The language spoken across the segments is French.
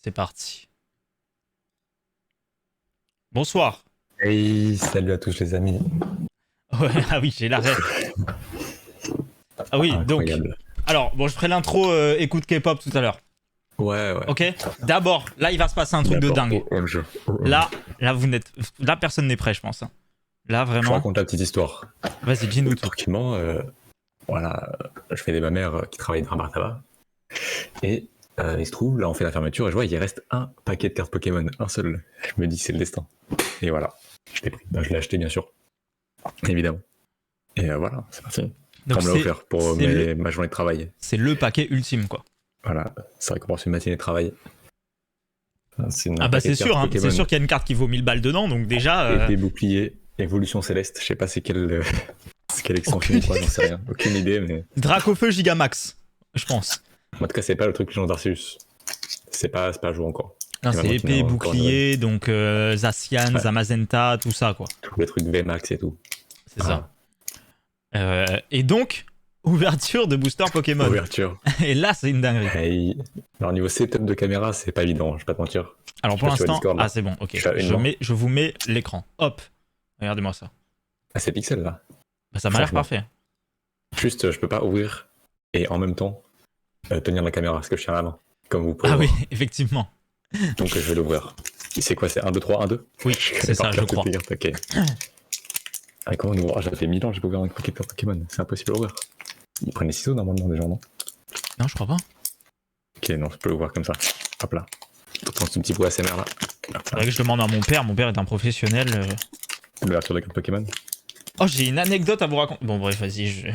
C'est parti. Bonsoir. Hey, salut à tous les amis. Ouais, ah oui, j'ai la ref. Ah oui, donc. Incroyable. Alors, bon, je ferai l'intro écoute K-pop tout à l'heure. Ouais, ouais. Ok. D'abord, là, il va se passer un truc de dingue. OMG. Là, vous n'êtes. Là, personne n'est prêt, je pense. Hein. Là, Je vraiment. raconte la petite histoire. Vas-y, dis-nous tout. Tranquillement, voilà, je fais des ma mère qui travaille dans un bar tabac. Et il se trouve, là, on fait la fermeture et je vois, il reste un paquet de cartes Pokémon. Un seul. Je me dis, c'est le destin. Et voilà. Je l'ai pris. Ben, je l'ai acheté, bien sûr. Évidemment. Et voilà, c'est parti. Donc, On me l'a offert pour ma journée de travail. C'est le paquet ultime, quoi. Voilà, ça récompense une matinée de travail. Ah bah c'est sûr, hein. C'est sûr qu'il y a une carte qui vaut 1000 balles dedans, donc déjà... Épée, bouclier, évolution céleste, je sais pas c'est quelle extension ou quoi, j'en sais rien, aucune idée, mais... Dracofeu Gigamax, je pense. En tout cas, c'est pas le truc Légendaire d'Arceus. C'est pas à jour encore. Non, c'est épée, bouclier, donc Zacian, ouais. Zamazenta, tout ça, quoi. Tous les trucs VMAX et tout. C'est ça. Et donc... Ouverture de booster Pokémon. Ouverture. Et là, c'est une dinguerie. Hey. Alors, niveau setup de caméra, c'est pas évident, je vais pas te mentir. Alors, pour l'instant... Ah, c'est bon, ok. Je vous mets l'écran. Hop. Regardez-moi ça. Ah, c'est pixel, là. Bah, ça m'a l'air parfait. Juste, je peux pas ouvrir et en même temps tenir la caméra, parce que je tiens la main, comme vous pouvez voir. Oui, effectivement. Donc, je vais l'ouvrir. C'est quoi, c'est 1, 2, 3, 1, 2 Oui, c'est ça, je crois. Ok. Ah, comment on ouvre? Ça fait 1000 ans que j'ai pas ouvert un paquet de Pokémon. C'est impossible à ouvrir. Ils prennent les ciseaux normalement déjà, non? Non, je crois pas. Ok, non, je peux le voir comme ça. Hop là. T'entends ce petit bruit ASMR là. Faudrait que je demande à mon père. Mon père est un professionnel. L'ouverture de la carte Pokémon. Oh, j'ai une anecdote à vous raconter. Bon, bref, vas-y.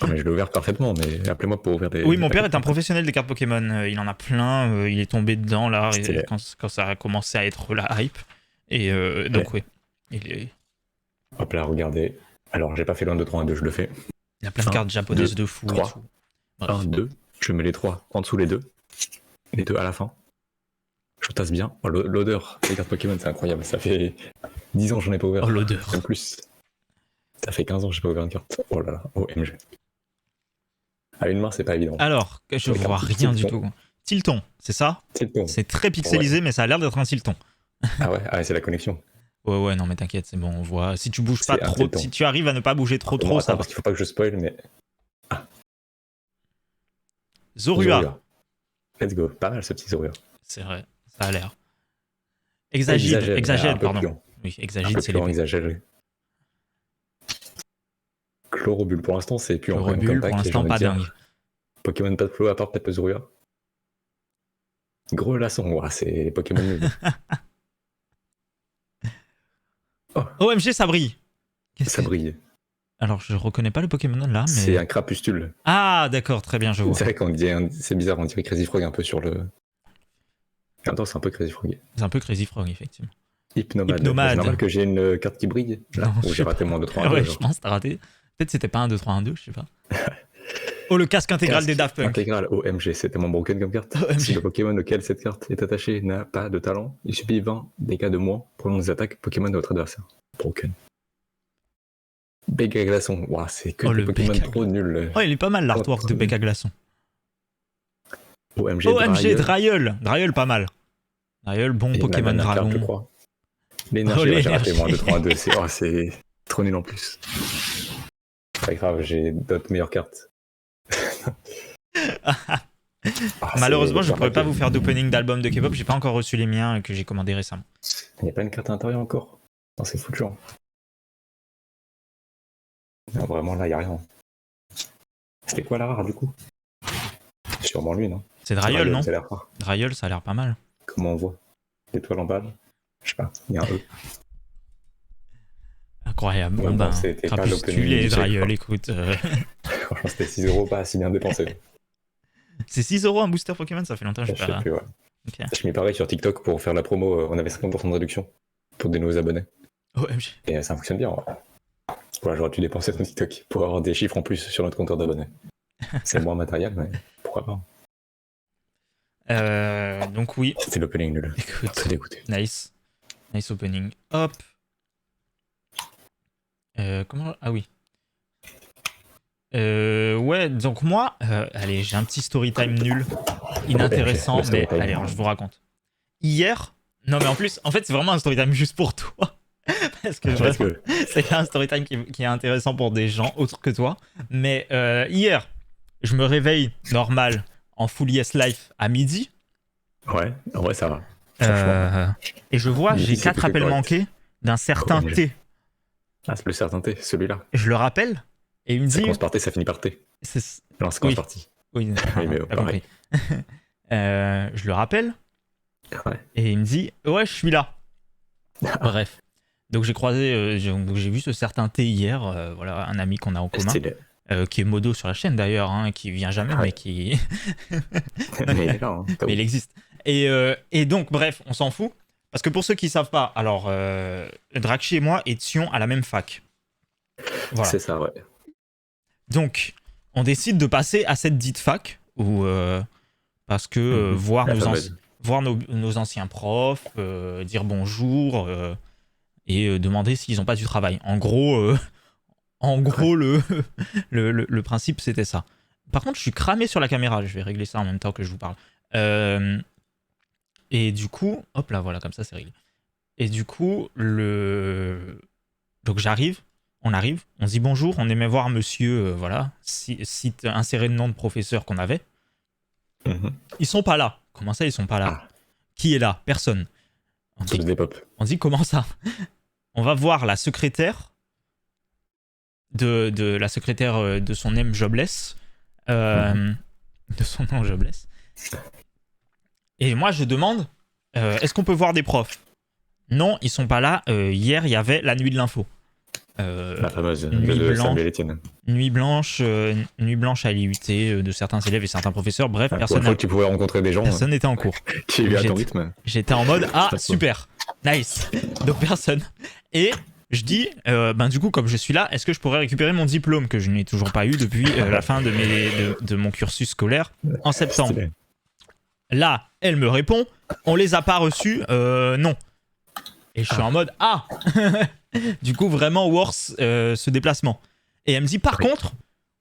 Non, mais je l'ai ouvert parfaitement, mais appelez-moi pour ouvrir des... Oui, mon père est un professionnel des cartes Pokémon. Il en a plein. Il est tombé dedans là quand ça a commencé à être la hype. Et donc, oui. Il est... Hop là, regardez. Alors, j'ai pas fait loin de 3, 1, 2, je le fais. Il y a plein de cartes japonaises de fou. 3, 1, 2. Je mets les 3 en dessous les 2. Les 2 à la fin. Je tasse bien. Oh, l'odeur des cartes Pokémon, c'est incroyable. Ça fait 10 ans que j'en ai pas ouvert. Oh, l'odeur. En plus. Ça fait 15 ans que j'ai pas ouvert une carte. Oh là là, OMG. À une main, c'est pas évident. Alors, je vois rien du tout. Tilton, c'est ça? Tilton. C'est très pixelisé, mais ça a l'air d'être un Tilton. Ah ouais, c'est la connexion. Ouais, non, mais t'inquiète, c'est bon, on voit. Si tu bouges pas trop, si tu arrives à ne pas bouger trop, ça va. Parce qu'il faut pas que je spoil, mais... Ah. Zorua. Let's go. Pas mal ce petit Zorua. C'est vrai, ça a l'air. Exagèle, pardon. Oui, Exagèle, c'est les exagéré. Chlorobule, pour l'instant, c'est plus encore Chlorobule, pour l'instant, pas dingue. Pokémon pas de flow à part peut-être Zorua. Gros laçon, c'est Pokémon nuls. Oh. OMG, ça brille. Ça brille. Alors, je reconnais pas le Pokémon là, mais... C'est un crapustule. Ah, d'accord, très bien, je vois. C'est vrai qu'on dit... C'est bizarre, on dirait Crazy Frog un peu sur le... En même temps, c'est un peu Crazy Frog. C'est un peu Crazy Frog, effectivement. Hypnomade. C'est normal que j'ai une carte qui brille, là, ou j'ai raté moins de 3 1 2. Ouais, je pense que t'as raté. Peut-être c'était pas 1, 2, 3, 1, 2, je sais pas. Oh, le casque intégral des Daft Punk. Intégral, OMG, c'est tellement broken comme carte. OMG. Si le Pokémon auquel cette carte est attachée n'a pas de talent, il subit 20 dégâts de moins pour les attaques Pokémon de votre adversaire. Broken. Béga Glaçon, wow, c'est que des Pokémon trop nuls. Oh, il est pas mal l'artwork de Béga Glaçon. OMG Drayeul. Drayeul, pas mal. Drayeul, bon Pokémon Dragon. Je crois. L'énergie, j'ai raté moins de 3 2, c'est trop nul en plus. Pas grave, j'ai d'autres meilleures cartes. Malheureusement, je pourrais pas vous faire d'opening d'album de K-pop, j'ai pas encore reçu les miens que j'ai commandés récemment. Il n'y a pas une carte à l'intérieur encore? Non, c'est foutu. Non, vraiment, là, il n'y a rien. C'était quoi la rare, du coup? Sûrement lui, non? C'est Drayeul, non? Ça a l'air rare. Drayeul, ça a l'air pas mal. Comment on voit? L'étoile en bas? Je sais pas, il y a un E. Incroyable. Ouais, bon, c'était pas Crapustule et Drayeul, écoute. Franchement, c'était 6€ pas si bien dépensé. C'est 6€ un booster Pokémon, ça fait longtemps que je sais plus, ouais. Okay. Je m'y parais sur TikTok pour faire la promo, on avait 50% de réduction pour des nouveaux abonnés. OMG. Et ça fonctionne bien. Ouais. Voilà, j'aurais dû dépenser sur TikTok pour avoir des chiffres en plus sur notre compteur d'abonnés. C'est moins matériel, mais pourquoi pas. Donc oui. C'était l'opening nul. Écoute, très dégoûté. Nice opening. Hop. Comment... Ah oui. Ouais, donc moi, allez, j'ai un petit story time nul, inintéressant, le story mais time. allez, alors, je vous raconte. Hier, non mais en plus, en fait, c'est vraiment un story time juste pour toi. Parce que Parce vraiment, que c'est un story time qui est intéressant pour des gens autres que toi. Mais hier, je me réveille normal en full yes life à midi. ouais, en vrai ça va. Franchement. Et je vois, Midi, j'ai c'est 4 plutôt appels correct. manqués d'un certain Ouais. T. Ah, c'est le certain T, celui-là. Je le rappelle et il me Ça dit. commence par T, ça finit par T. Non, ça commence Oui, par T. oui, Oui, mais t'as pareil. compris. Je le rappelle Ouais. et il me dit ouais, je suis là. Bref. Donc j'ai croisé, donc j'ai vu ce certain T hier, voilà, un ami qu'on a en commun, Stylé. qui est modo sur la chaîne d'ailleurs, hein, qui vient jamais, Ouais. mais qui. Mais il est là, hein. Mais il existe. Et donc, bref, on s'en fout. Parce que pour ceux qui savent pas, alors, Drakchi et moi étions à la même fac. Voilà. C'est ça, ouais. Donc, on décide de passer à cette dite fac, où, parce que voir, La nos, fameuse. voir nos anciens profs, dire bonjour, et demander s'ils n'ont pas du travail. En gros, le principe, c'était ça. Par contre, je suis cramé sur la caméra. Je vais régler ça en même temps que je vous parle. Et du coup, hop là, voilà, comme ça, c'est réglé. Et du coup, donc j'arrive, on arrive, on dit bonjour, on aimait voir monsieur, voilà, site inséré le nom de professeur qu'on avait. Mhm. Ils sont pas là. Comment ça, ils sont pas là? Ah, Qui est là? Personne. On tous dit, des pop. comment ça? On va voir la secrétaire de la secrétaire de son name Jobless, de son nom Jobless. Et moi, je demande, est-ce qu'on peut voir des profs? Non, ils sont pas là. Hier, il y avait la nuit de l'info. La fameuse nuit de blanche. Samuel Etienne. Nuit blanche à l'IUT de certains élèves et certains professeurs. Bref, Pour une fois que tu pouvais rencontrer des gens personne n'était en cours. qui vivaient à ton rythme. J'étais en mode ah Pas super, nice. Donc personne. Et je dis ben du coup comme je suis là, est-ce que je pourrais récupérer mon diplôme que je n'ai toujours pas eu depuis la fin de mon cursus scolaire en septembre. Stylé. Là, elle me répond, on les a pas reçus, non. Et je suis en mode ah. Du coup vraiment worse ce déplacement. Et elle me dit par contre,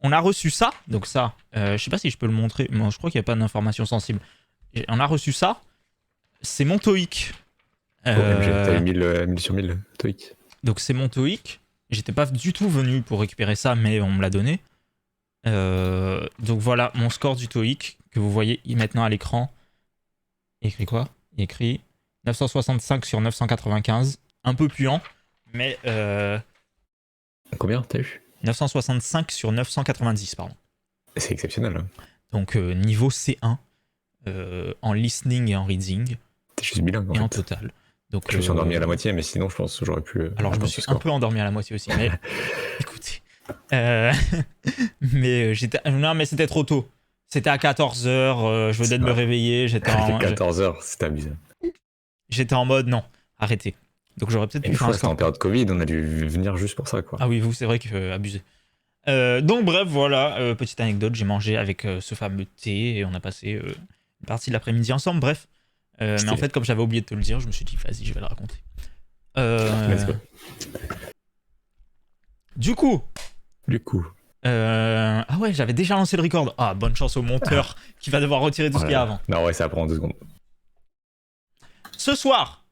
on a reçu ça, donc ça, je sais pas si je peux le montrer, moi je crois qu'il n'y a pas d'informations sensibles. On a reçu ça, c'est mon TOEIC. T'as eu 1000 sur 1000 TOEIC. Donc c'est mon TOEIC. J'étais pas du tout venu pour récupérer ça, mais on me l'a donné. Donc voilà mon score du TOEIC que vous voyez maintenant à l'écran. Il écrit quoi? Il écrit 965 sur 995. Un peu puant, mais... Combien t'as eu? 965 sur 990, pardon. C'est exceptionnel. Hein. Donc niveau C1 en listening et en reading. T'es juste bilingue en et fait. en total. Donc, je me suis endormi à la moitié, mais sinon je pense que j'aurais pu. Alors je me suis un peu endormi à la moitié aussi, mais écoutez. Mais j'étais. Non, mais c'était trop tôt. C'était à 14h, je venais de me réveiller. J'étais en. 14h, c'était abusé. J'étais en mode non, arrêtez. Donc j'aurais peut-être pu faire un score. C'était en période Covid, on a dû venir juste pour ça, quoi. Ah oui, vous, c'est vrai que abusé. Donc bref, voilà, petite anecdote, j'ai mangé avec ce fameux thé et on a passé une partie de l'après-midi ensemble, bref. Mais en fait, comme j'avais oublié de te le dire, je me suis dit, vas-y, je vais le raconter. Let's go. Du coup. Ah ouais, j'avais déjà lancé le record. Ah, bonne chance au monteur qui va devoir retirer tout ce qu'il y a avant. Non, ouais, ça prend 2 secondes. Ce soir,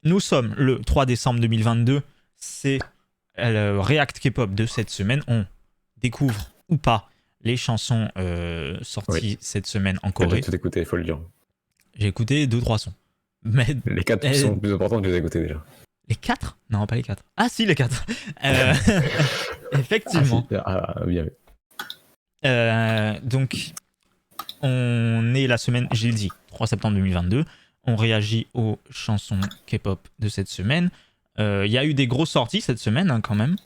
nous sommes le 3 décembre 2022. C'est le React K-pop de cette semaine. On découvre ou pas les chansons sorties cette semaine en Corée. J'ai tout écouté, il faut le dire. J'ai écouté 2-3 sons. Mais les 4 sont plus importants que je les ai écoutés déjà. Les 4 ? Non, pas les 4. Ah si, les 4. Effectivement. Oui. Donc, on est la semaine, j'ai dit, 3 septembre 2022. On réagit aux chansons K-pop de cette semaine. Il y a eu des grosses sorties cette semaine, hein, quand même.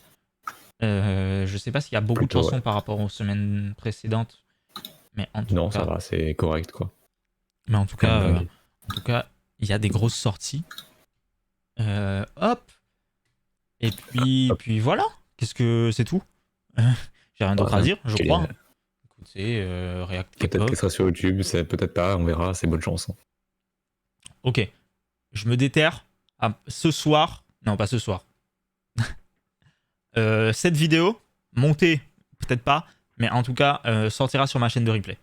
Je sais pas s'il y a beaucoup de chansons par rapport aux semaines précédentes. Mais en tout cas, ça va, c'est correct, quoi. Mais en tout cas, il y a des grosses sorties. Hop. Et puis voilà. Qu'est-ce que c'est tout? J'ai rien d'autre à dire, je crois. Écoutez, React K-pop. Peut-être qu'elle sera sur YouTube, c'est peut-être pas, on verra, c'est bonne chance. Ok. Je me déterre. Ce soir. Non, pas ce soir. Cette vidéo, montée, peut-être pas, Mais en tout cas, sortira sur ma chaîne de replay.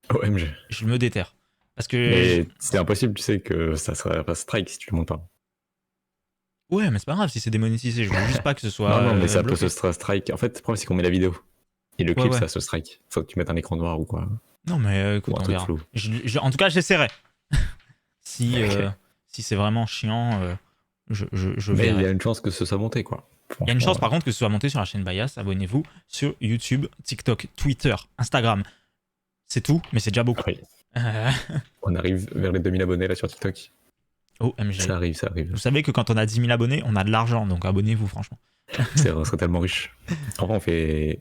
OMG. Je me déterre. Parce que... Mais c'est impossible, tu sais, que ça serait pas strike si tu le montes pas. Ouais, mais c'est pas grave si c'est démonétisé. Je veux juste pas que ce soit. Non, mais ça peut bloqué. se strike. En fait, le problème, c'est qu'on met la vidéo. Et le clip, Ouais. ça se strike. Faut que tu mettes un écran noir ou quoi. Non, mais écoute, Ou un on truc verra. flou. En tout cas, j'essaierai. si Ok. si c'est vraiment chiant, je Mais il y verrai. a une chance que ce soit monté, quoi. Il y a une chance Franchement, par contre que ce soit monté sur la chaîne Bias. Abonnez-vous sur YouTube, TikTok, Twitter, Instagram. C'est tout, mais c'est déjà beaucoup. oui. On arrive vers les 2000 abonnés là sur TikTok. OMG. Ça arrive, ça arrive. Vous savez que quand on a 10 000 abonnés, on a de l'argent, donc abonnez-vous franchement. On serait tellement riche. En vrai, on fait.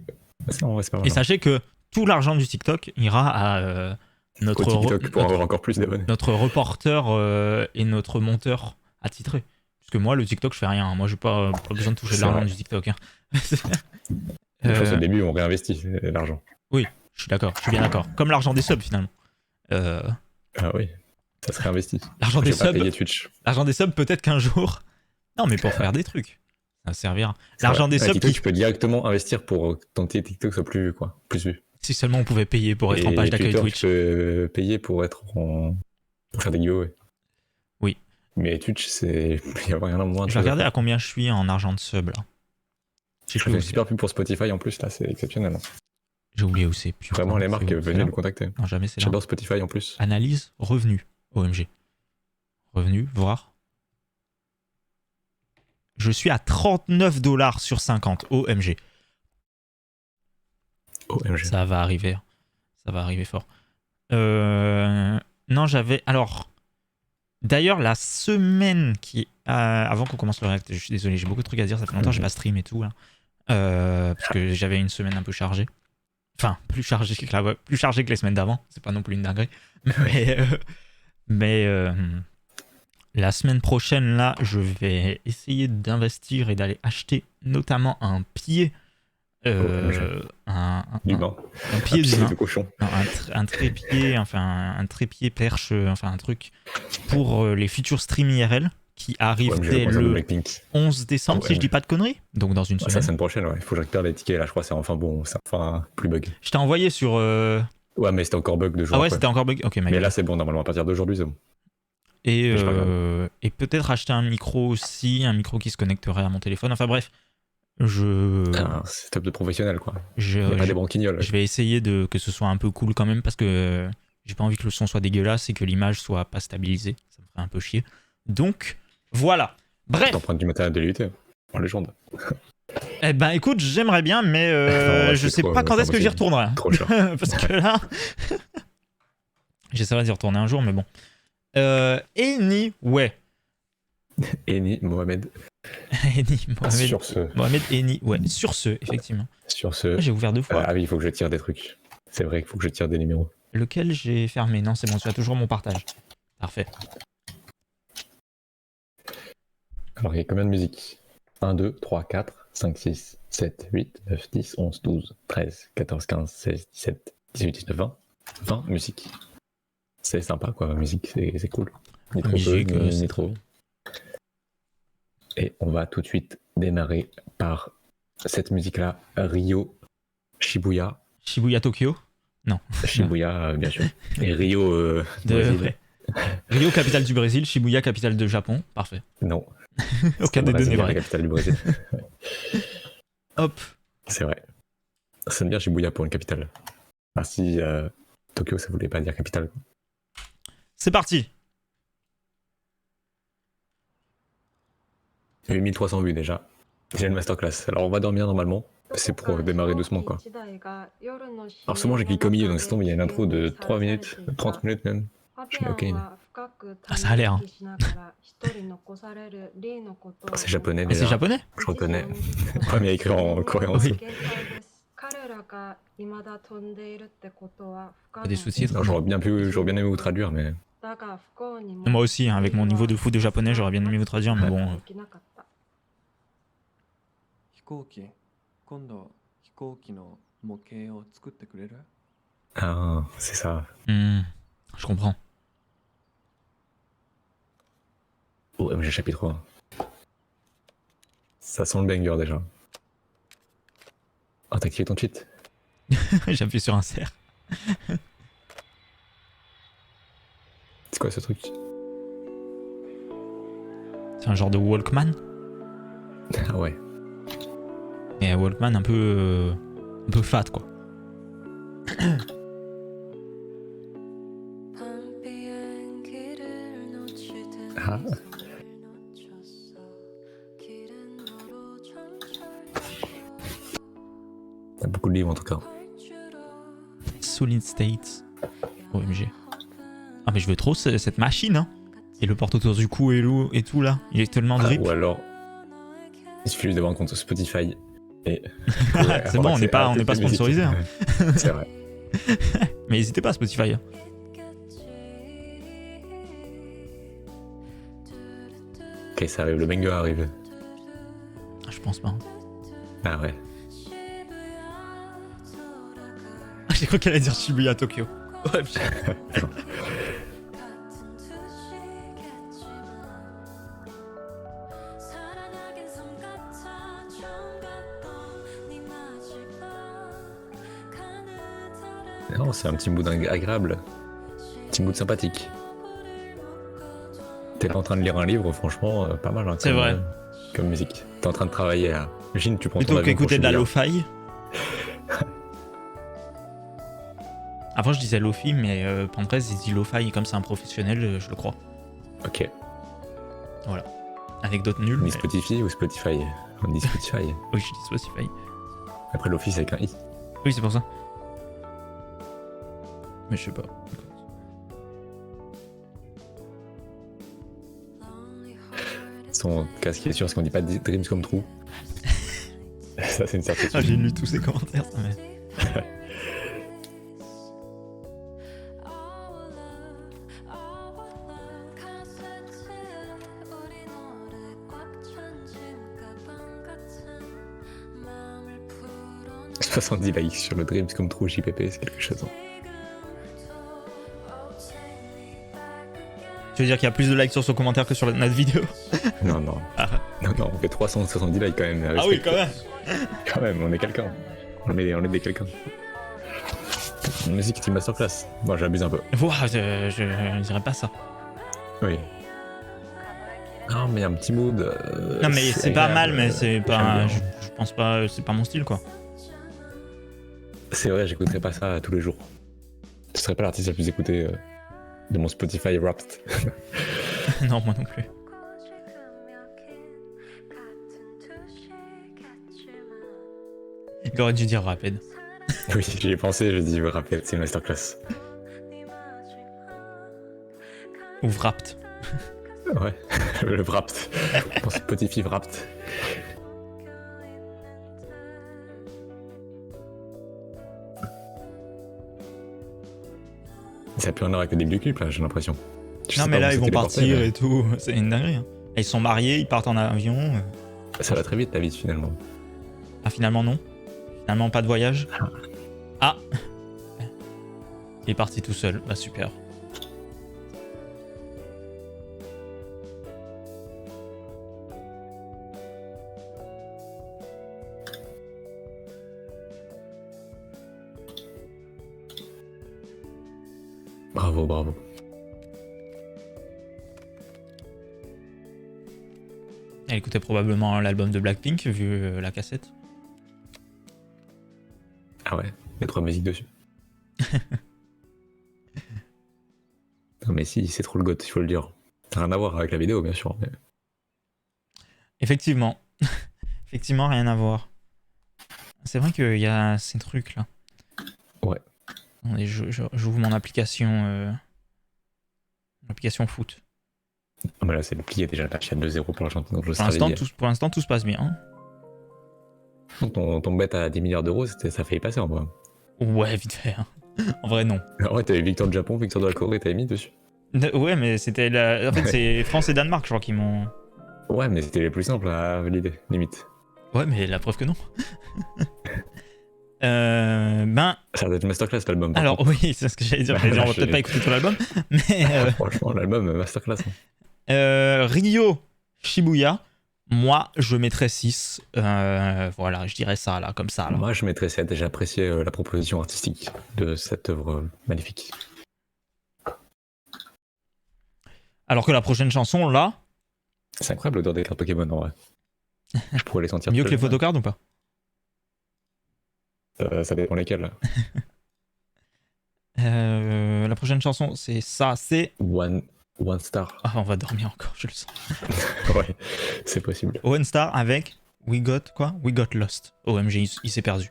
En vrai, c'est pas mal. Et sachez que tout l'argent du TikTok ira à notre, Au TikTok pour notre, avoir encore plus d'abonnés. notre reporter et notre monteur attitré. Parce que moi, le TikTok, je fais rien. Moi, j'ai pas besoin de toucher de C'est l'argent vrai. du TikTok. Hein. Je pense au début, on réinvestit l'argent. Je suis d'accord, je suis bien d'accord. Comme l'argent des subs finalement. Ah oui, ça serait investi. L'argent Je des vais pas subs, payer Twitch. l'argent des subs, peut-être qu'un jour. Non, mais pour faire des trucs, ça servira. C'est L'argent vrai. des À subs, TikTok, tu peux directement investir pour que ton petit TikTok soit plus vu, plus vu. si seulement on pouvait payer pour être en Et page d'accueil Twitter, Twitch. tu peux payer pour pour faire des giveaways. Oui. Mais Twitch, il y a rien de moins. Je vais regarder à combien je suis en argent de sub là. Je fais une super pub pour Spotify en plus, là, c'est exceptionnel. J'ai oublié où c'est. Putain, Vraiment, les marques c'est où, venaient c'est nous là contacter. Non, jamais c'est là. J'adore Spotify en plus. Analyse, revenu. OMG. Revenu, voir. Je suis à 39$ sur 50. OMG. OMG. Ça va arriver. Ça va arriver fort. Non, j'avais... Alors... D'ailleurs, la semaine qui... avant qu'on commence le react, je suis désolé, j'ai beaucoup de trucs à dire. Ça fait longtemps que j'ai pas stream et tout. Là. Parce que j'avais une semaine un peu chargée. Enfin, plus chargée que les semaines d'avant. C'est pas non plus une dinguerie. Mais la semaine prochaine, là, je vais essayer d'investir et d'aller acheter notamment un pied. D'humain. Un pied d'humain. de cochon. Non, un trépied, enfin un trépied perche, enfin un truc pour les futurs streams IRL qui arrivent dès le 11 décembre, si je dis pas de conneries. Donc dans une semaine. C'est la semaine prochaine, ouais. Il faut que je récupère les tickets là, je crois que c'est enfin bon, c'est enfin plus bug. Je t'ai envoyé sur. Ouais, mais c'était encore bug de jour. Ah ouais, après. c'était encore bug. Ok, mais là c'est bon, normalement à partir d'aujourd'hui c'est bon. Et peut-être acheter un micro aussi, un micro qui se connecterait à mon téléphone. Enfin bref, c'est top de professionnel quoi. Je pas des branquignoles. Je vais essayer que ce soit un peu cool quand même parce que j'ai pas envie que le son soit dégueulasse et que l'image soit pas stabilisée. Ça me ferait un peu chier. Donc voilà. Bref. T'empruntes du matériel de l'UT en légende. Eh ben écoute, j'aimerais bien, mais non, je sais pas quand est-ce que j'y retournerai. Trop cher. Parce que là, j'essaierai d'y retourner un jour, mais bon. Anyway. Eni Mohamed. Mohamed. Sur ce. Mohamed Eni, ouais, sur ce, effectivement. Sur ce. J'ai ouvert 2 fois. Ah oui, il faut que je tire des trucs. C'est vrai qu'il faut que je tire des numéros. Lequel j'ai fermé? Non, c'est bon, tu as toujours mon partage. Parfait. Alors, il y a combien de musiques? 1, 2, 3, 4, 5, 6, 7, 8, 9, 10, 11, 12, 13, 14, 15, 16, 17, 18, 19, 20. 20 musiques. C'est sympa quoi, la musique, c'est cool. Ni trop musique, peu, ni trop. Et on va tout de suite démarrer par cette musique-là, Rio, Shibuya. Shibuya Tokyo? Non. Shibuya, bien sûr. Et Rio, ouais. Rio, capitale du Brésil, Shibuya, capitale de Japon. Parfait. Non. Aucun des deux n'est la vrai. capitale du Brésil. Hop. C'est vrai. Ça sonne bien Shibuya pour une capitale. Ah si Tokyo, ça voulait pas dire capitale. C'est parti. Il y a eu 1300 vues déjà. J'ai une masterclass. Alors on va dormir normalement. C'est pour démarrer doucement quoi. Alors souvent j'ai cliqué au milieu, donc c'est tombé, il y a une intro de 3 minutes, 30 minutes même. Je dis ok. Ah, ça a l'air. Hein. C'est japonais Ah, déjà. c'est japonais? Je reconnais. Ouais, mais il y a écrit en coréen aussi. Pas des sous-titres. Non, j'aurais bien aimé vous traduire, mais. Moi aussi, hein, avec mon niveau de fou de japonais, j'aurais bien aimé vous traduire, mais bon. Ah, c'est ça. Je comprends. OMG chapitre 1. Ça sent le banger déjà. Ah, t'as activé ton cheat? J'ai appuyé sur insert. C'est quoi ce truc? C'est un genre de Walkman. Ah ouais. Et un Walkman un peu fat quoi. Ah. Il y a beaucoup de livres en tout cas. Solid State. OMG. Ah mais je veux trop cette machine hein. Et le porte autour du cou et tout là. Il est tellement drip. Ou alors, il suffit juste d'avoir un compte Spotify. Et c'est bon, on n'est pas sponsorisé. Hein. C'est vrai. Mais n'hésitez pas à Spotify. Hein. Ok, ça arrive, le banger arrive. Je pense pas. Ah ouais. J'ai cru qu'elle allait dire Shibuya Tokyo. Ouais, Non, c'est un petit mood agréable. Un petit mood sympathique. T'es là en train de lire un livre, franchement, pas mal. Hein, c'est vrai. Comme musique. T'es en train de travailler là. Imagine, tu prends ton plutôt avion qu'écouter de la pour lo-fi. Avant je disais lo-fi, mais Pantrez il dit lo-fi comme c'est un professionnel, je le crois. Ok. Voilà. Anecdote nulle. On dit Mais... Spotify ou Spotify? On dit Spotify. Oui, je dis Spotify. Après l'office avec un i. Oui, c'est pour ça. Mais je sais pas. Son casque est sûr, parce qu'on dit pas Dreams Come True. Ça, c'est une certitude. Ah, j'ai lu tous ces commentaires, ça m'a... « 70 likes sur le Dreams Come True JPP, c'est quelque chose. Hein. Tu veux dire qu'il y a plus de likes sur son commentaire que sur notre vidéo? Non, non. Ah. Non, on fait 370 likes quand même. Ah oui, quand même. Quand même, on est quelqu'un. On est des quelqu'un. Musique team masterclass. Bon, j'abuse un peu. Ouah, je dirais pas ça. Oui. Non, mais un petit mood. Non, mais c'est pas mal, mais c'est pas. J'aime Je pense pas. C'est pas mon style, quoi. C'est vrai, j'écouterais pas ça tous les jours. Ce serait pas l'artiste le plus écouté de mon Spotify Wrapped. Non, moi non plus. Il aurait dû dire rapide. Oui, j'y ai pensé, je dis Wrapped, c'est une masterclass. Ou wrapped. Ouais, le Wrapped. Mon Spotify Wrapped. Ça a plus rien à voir avec le début du clip, là, j'ai l'impression. Non, mais là, ils vont partir et tout. C'est une dinguerie. Hein. Et ils sont mariés, ils partent en avion. Ça va très vite, la vie, finalement. Ah, finalement, non. Finalement, pas de voyage. Ah. Il est parti tout seul. Bah, super. Bravo, bravo. Elle écoutait probablement l'album de Blackpink, vu la cassette. Ah ouais, il y a 3 musiques dessus. Non mais si, c'est trop le goth, il faut le dire. Ça n'a rien à voir avec la vidéo, bien sûr. Mais... Effectivement. Effectivement, rien à voir. C'est vrai qu'il y a ces trucs là. Ouais. Attendez, j'ouvre mon application. L'application foot. Ah mais là, c'est le plié déjà, là, je suis à 2-0 pour l'Argentine. Pour l'instant, tout se passe bien. Ton bet à 10 milliards d'euros, ça failli passer en vrai. Ouais, vite fait. Hein. En vrai, non. En vrai, t'avais victoire du Japon, victoire de la Corée, t'avais mis dessus. Ouais, mais c'était la... En fait, c'est France et Danemark, je crois, qui m'ont... Ouais, mais c'était les plus simples à valider, limite. Ouais, mais la preuve que non. Ben... Ça doit être masterclass, l'album. Alors, contre. oui, c'est ce que j'allais dire. Les gens vont peut-être pas écouter tout l'album, mais... Franchement, l'album, masterclass. Hein. Rio Shibuya, Moi, je mettrais 6. Voilà, je dirais ça, là, comme ça. Là. Moi, je mettrais 7. J'ai apprécié la proposition artistique de cette œuvre magnifique. Alors que la prochaine chanson, là, C'est incroyable l'odeur des cartes Pokémon en vrai. Je pourrais les sentir. mieux que les photocards ou pas? Ça dépend lesquels. La prochaine chanson, c'est ça, c'est... One Star. Ah, on va dormir encore, je le sens. Ouais, c'est possible. One Star avec We Got Lost. OMG, il s'est perdu.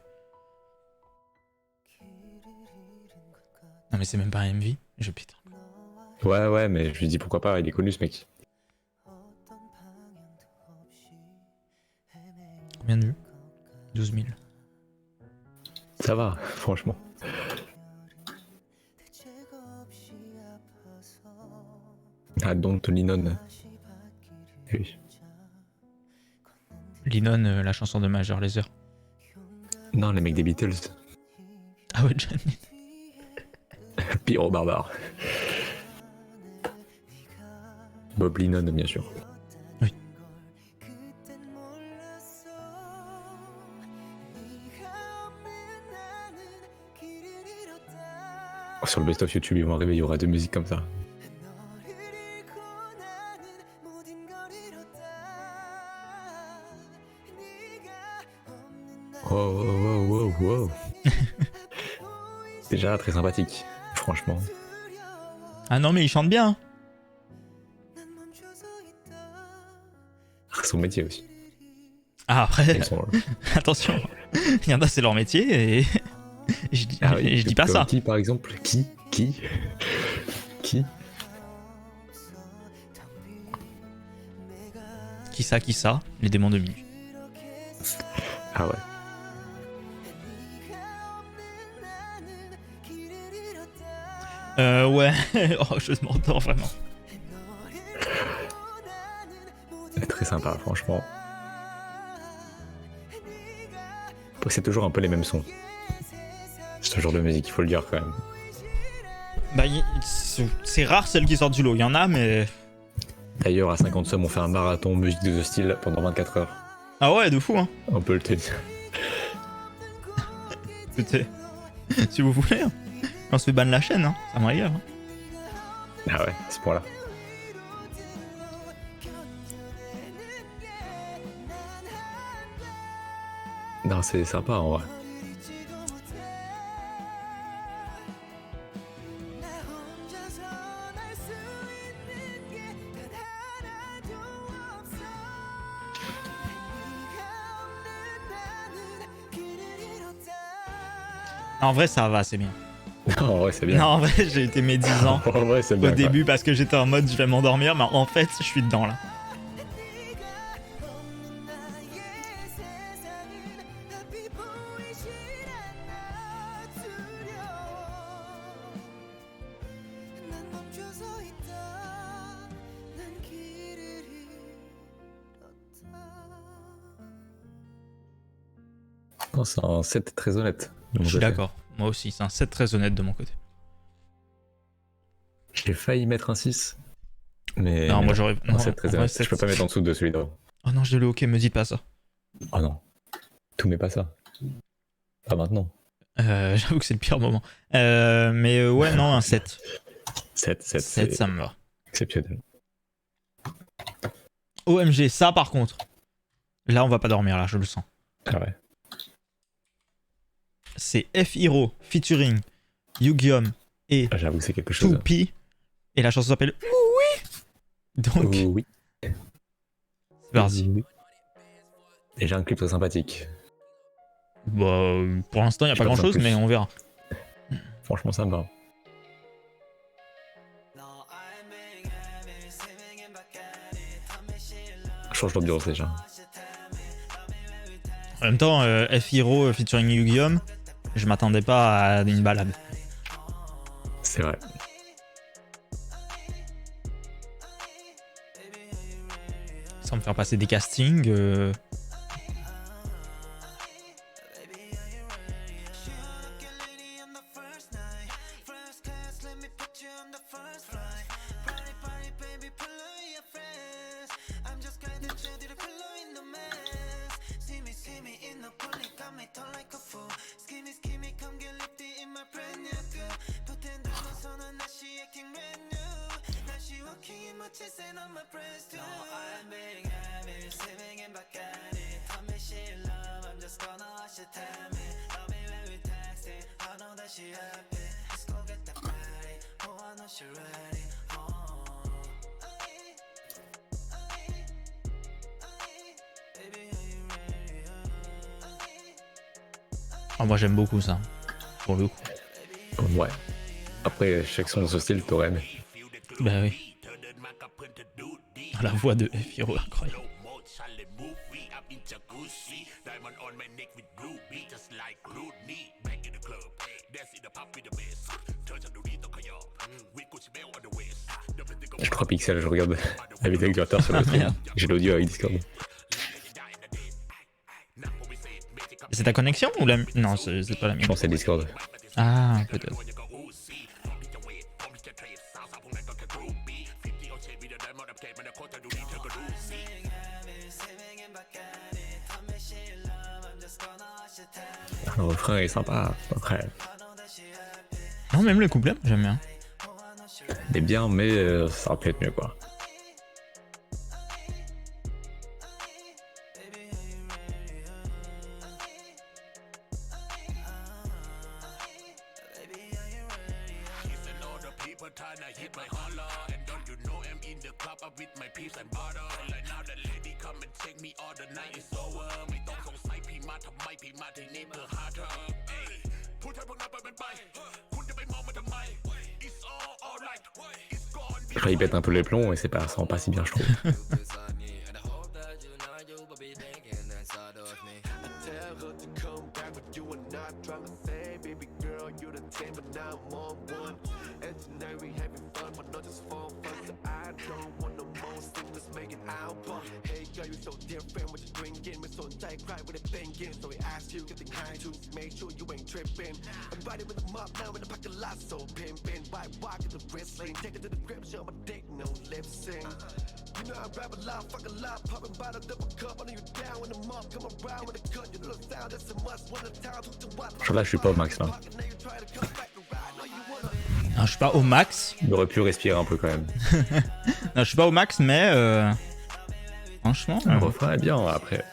Non mais c'est même pas un MV, je putain. Ouais, mais je lui dis pourquoi pas, il est connu ce mec. Combien de vues? 12 000. Ça va, franchement. Ah, Don't Linon. Oui. Linon, la chanson de Major Lazer. Non, les mecs des Beatles. Ah ouais, Johnny. Pyro barbare. Bob Linon, bien sûr. Oui. Sur le best-of YouTube, ils vont arriver, il y aura 2 musiques comme ça. Wow. Déjà très sympathique, franchement. Ah non mais il chante bien. C'est son métier aussi. Ah après, Ils sont... attention. Il y en a c'est leur métier et je dis pas ça. Qui par exemple? Qui Qui ça? Les démons de minuit. Ah ouais. Ouais. Oh, je m'endors vraiment. Très sympa, franchement. C'est toujours un peu les mêmes sons. Ce genre de musique, il faut le dire quand même. Bah, c'est rare celles qui sortent du lot. Il y en a, mais. D'ailleurs, à 50 sommes, on fait un marathon musique de The Style pendant 24 heures. Ah ouais, de fou, hein. On peut le tenir. Écoutez, si vous voulez, hein. On se fait ban la chaîne, hein. Ça m'ailleurs. Hein. Ah ouais, à ce point-là. Non, c'est sympa en vrai. En vrai, ça va, c'est bien. Non, en vrai, c'est bien. Non, en vrai, j'ai été médisant En vrai, c'est bien. au début parce que j'étais en mode je vais m'endormir, mais en fait, je suis dedans là. Non, c'est un set très honnête. Je suis d'accord. Moi aussi, c'est un set très honnête de mon côté. J'ai failli mettre un 6. Mais. Non, moi j'aurais. Un 7 très vrai, honnête. Je peux pas mettre en dessous de celui d'avant. Oh non, je l'ai ok, me dites pas ça. Oh non. Tout met pas ça. Pas maintenant. J'avoue que c'est le pire moment. Mais ouais, non, un 7. 7, 7, ça me va. Exceptionnel. OMG, ça par contre. Là, on va pas dormir, là, je le sens. Ah ouais. C'est F-Hero featuring Yu-Gi-Oh! Et Ah, j'avoue que c'est quelque chose. 2P. Et la chanson s'appelle Oui. Donc, Oui. c'est parti. Oui. Et j'ai un clip très sympathique. Bah, pour l'instant, il n'y a J'ai pas pas grand besoin de chose, plus. mais on verra. Franchement, ça me va. Change d'ambiance déjà. En même temps, F-Hero featuring Yu-Gi-Oh! Je m'attendais pas à une balade. C'est vrai. Sans me faire passer des castings. Ah, moi j'aime beaucoup ça, pour le coup. Ouais. Après, chaque son dans ce style, t'aurais aimé. Bah oui. La voix de F-Hero, incroyable. Je 3 pixels, je regarde la vidéo avec du retard sur le stream. Merde. J'ai l'audio avec Discord. C'est ta connexion ou la... Non, c'est pas la Je mienne. pense que c'est Discord. Ah, peut-être. Le refrain est sympa. Après, Non, même le couplet, j'aime bien. il est bien, mais ça aurait pu être mieux, quoi. Là, il pète un peu les plombs et c'est pas, ça rend pas si bien, je trouve. Genre là, je suis pas au max, là. Non, je suis pas au max. Il aurait pu respirer un peu quand même. Non, je suis pas au max, mais franchement. Le refrain est bien, après.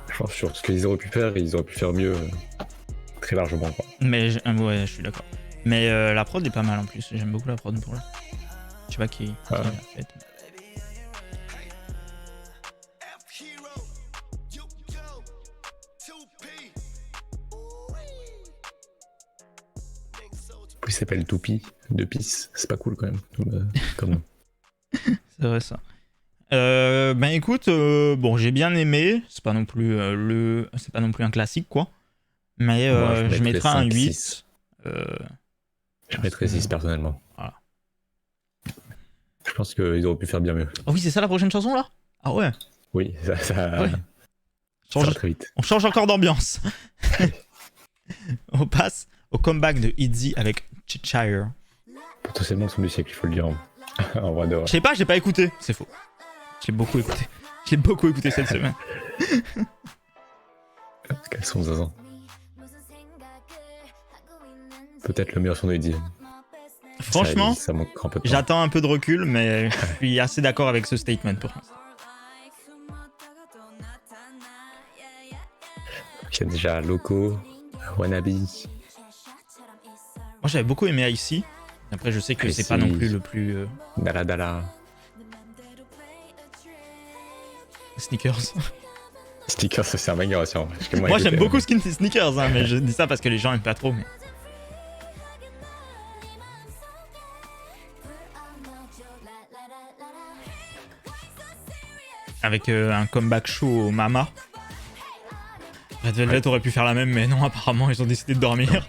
Je pense sur ce qu'ils auraient pu faire, ils auraient pu faire mieux. Très largement, quoi. Mais ouais, je suis d'accord. Mais la prod est pas mal en plus. J'aime beaucoup la prod pour là. Je sais pas qui l'a fait. Puis il s'appelle Toupie, de Pisse. C'est pas cool quand même. Comme nom. C'est vrai ça. Ben écoute, bon, j'ai bien aimé. C'est pas non plus c'est pas non plus un classique quoi. Mais Moi, je mettrais un 5, 8. 6. Je mettrais 6 personnellement. Voilà. Je pense qu'ils auraient pu faire bien mieux. Oh oui, c'est ça la prochaine chanson là? Ah ouais. Oui, ça Ouais. ça va très vite. On change encore d'ambiance. On passe au comeback de Itzy avec Cheshire. Potentiellement son du siècle, il faut le dire. En vrai de vrai. Je sais pas, j'ai pas écouté. C'est faux. Je l'ai beaucoup écouté. Je l'ai beaucoup écouté cette semaine. Parce qu'elles sont zaza. Peut-être le meilleur son de Eddie. Franchement, ça manque un peu de temps. j'attends un peu de recul, mais je suis assez d'accord avec ce statement pour l'instant. Il y a déjà Loco, Wannabe. Moi j'avais beaucoup aimé Icy. Après je sais que c'est pas non plus le plus Dala Dala. Sneakers. Stickers, c'est un banger aussi. Moi j'aime beaucoup Sneakers, hein, mais je dis ça parce que les gens aiment pas trop. Mais... Avec un comeback show au Mama. Red Velvet aurait pu faire la même, mais non, apparemment ils ont décidé de dormir.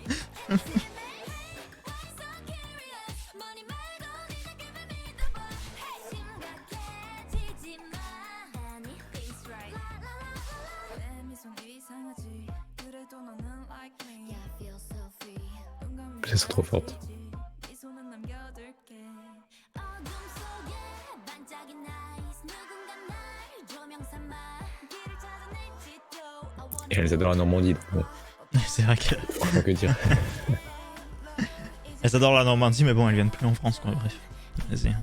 Elles sont trop fortes. Et elles adorent la Normandie. Donc bon, C'est vrai que... franchement, que dire. Elles adorent la Normandie, mais bon, elles viennent plus en France, quoi. Bref. Vas-y.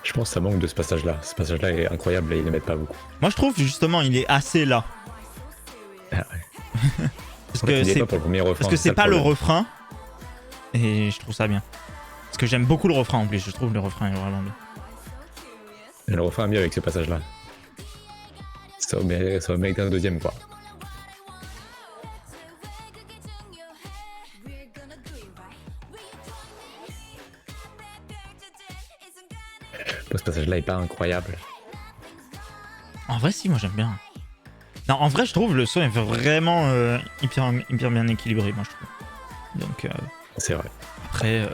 Je pense que ça manque de ce passage-là. Ce passage-là est incroyable et ils ne mettent pas beaucoup. Moi, je trouve justement, il est assez là. Ah ouais. Parce En fait, que il y est c'est pas pour le premier refrain. parce que c'est ça pas le problème. refrain. Et je trouve ça bien. Parce que j'aime beaucoup le refrain en plus. Je trouve le refrain est vraiment bien. Et le refrain est mieux avec ce passage-là. Ça va mériter un deuxième, quoi. Ce passage-là est pas incroyable. En vrai, si, moi j'aime bien. Non, en vrai, je trouve le son est vraiment hyper bien équilibré, moi je trouve. Donc, C'est vrai. après.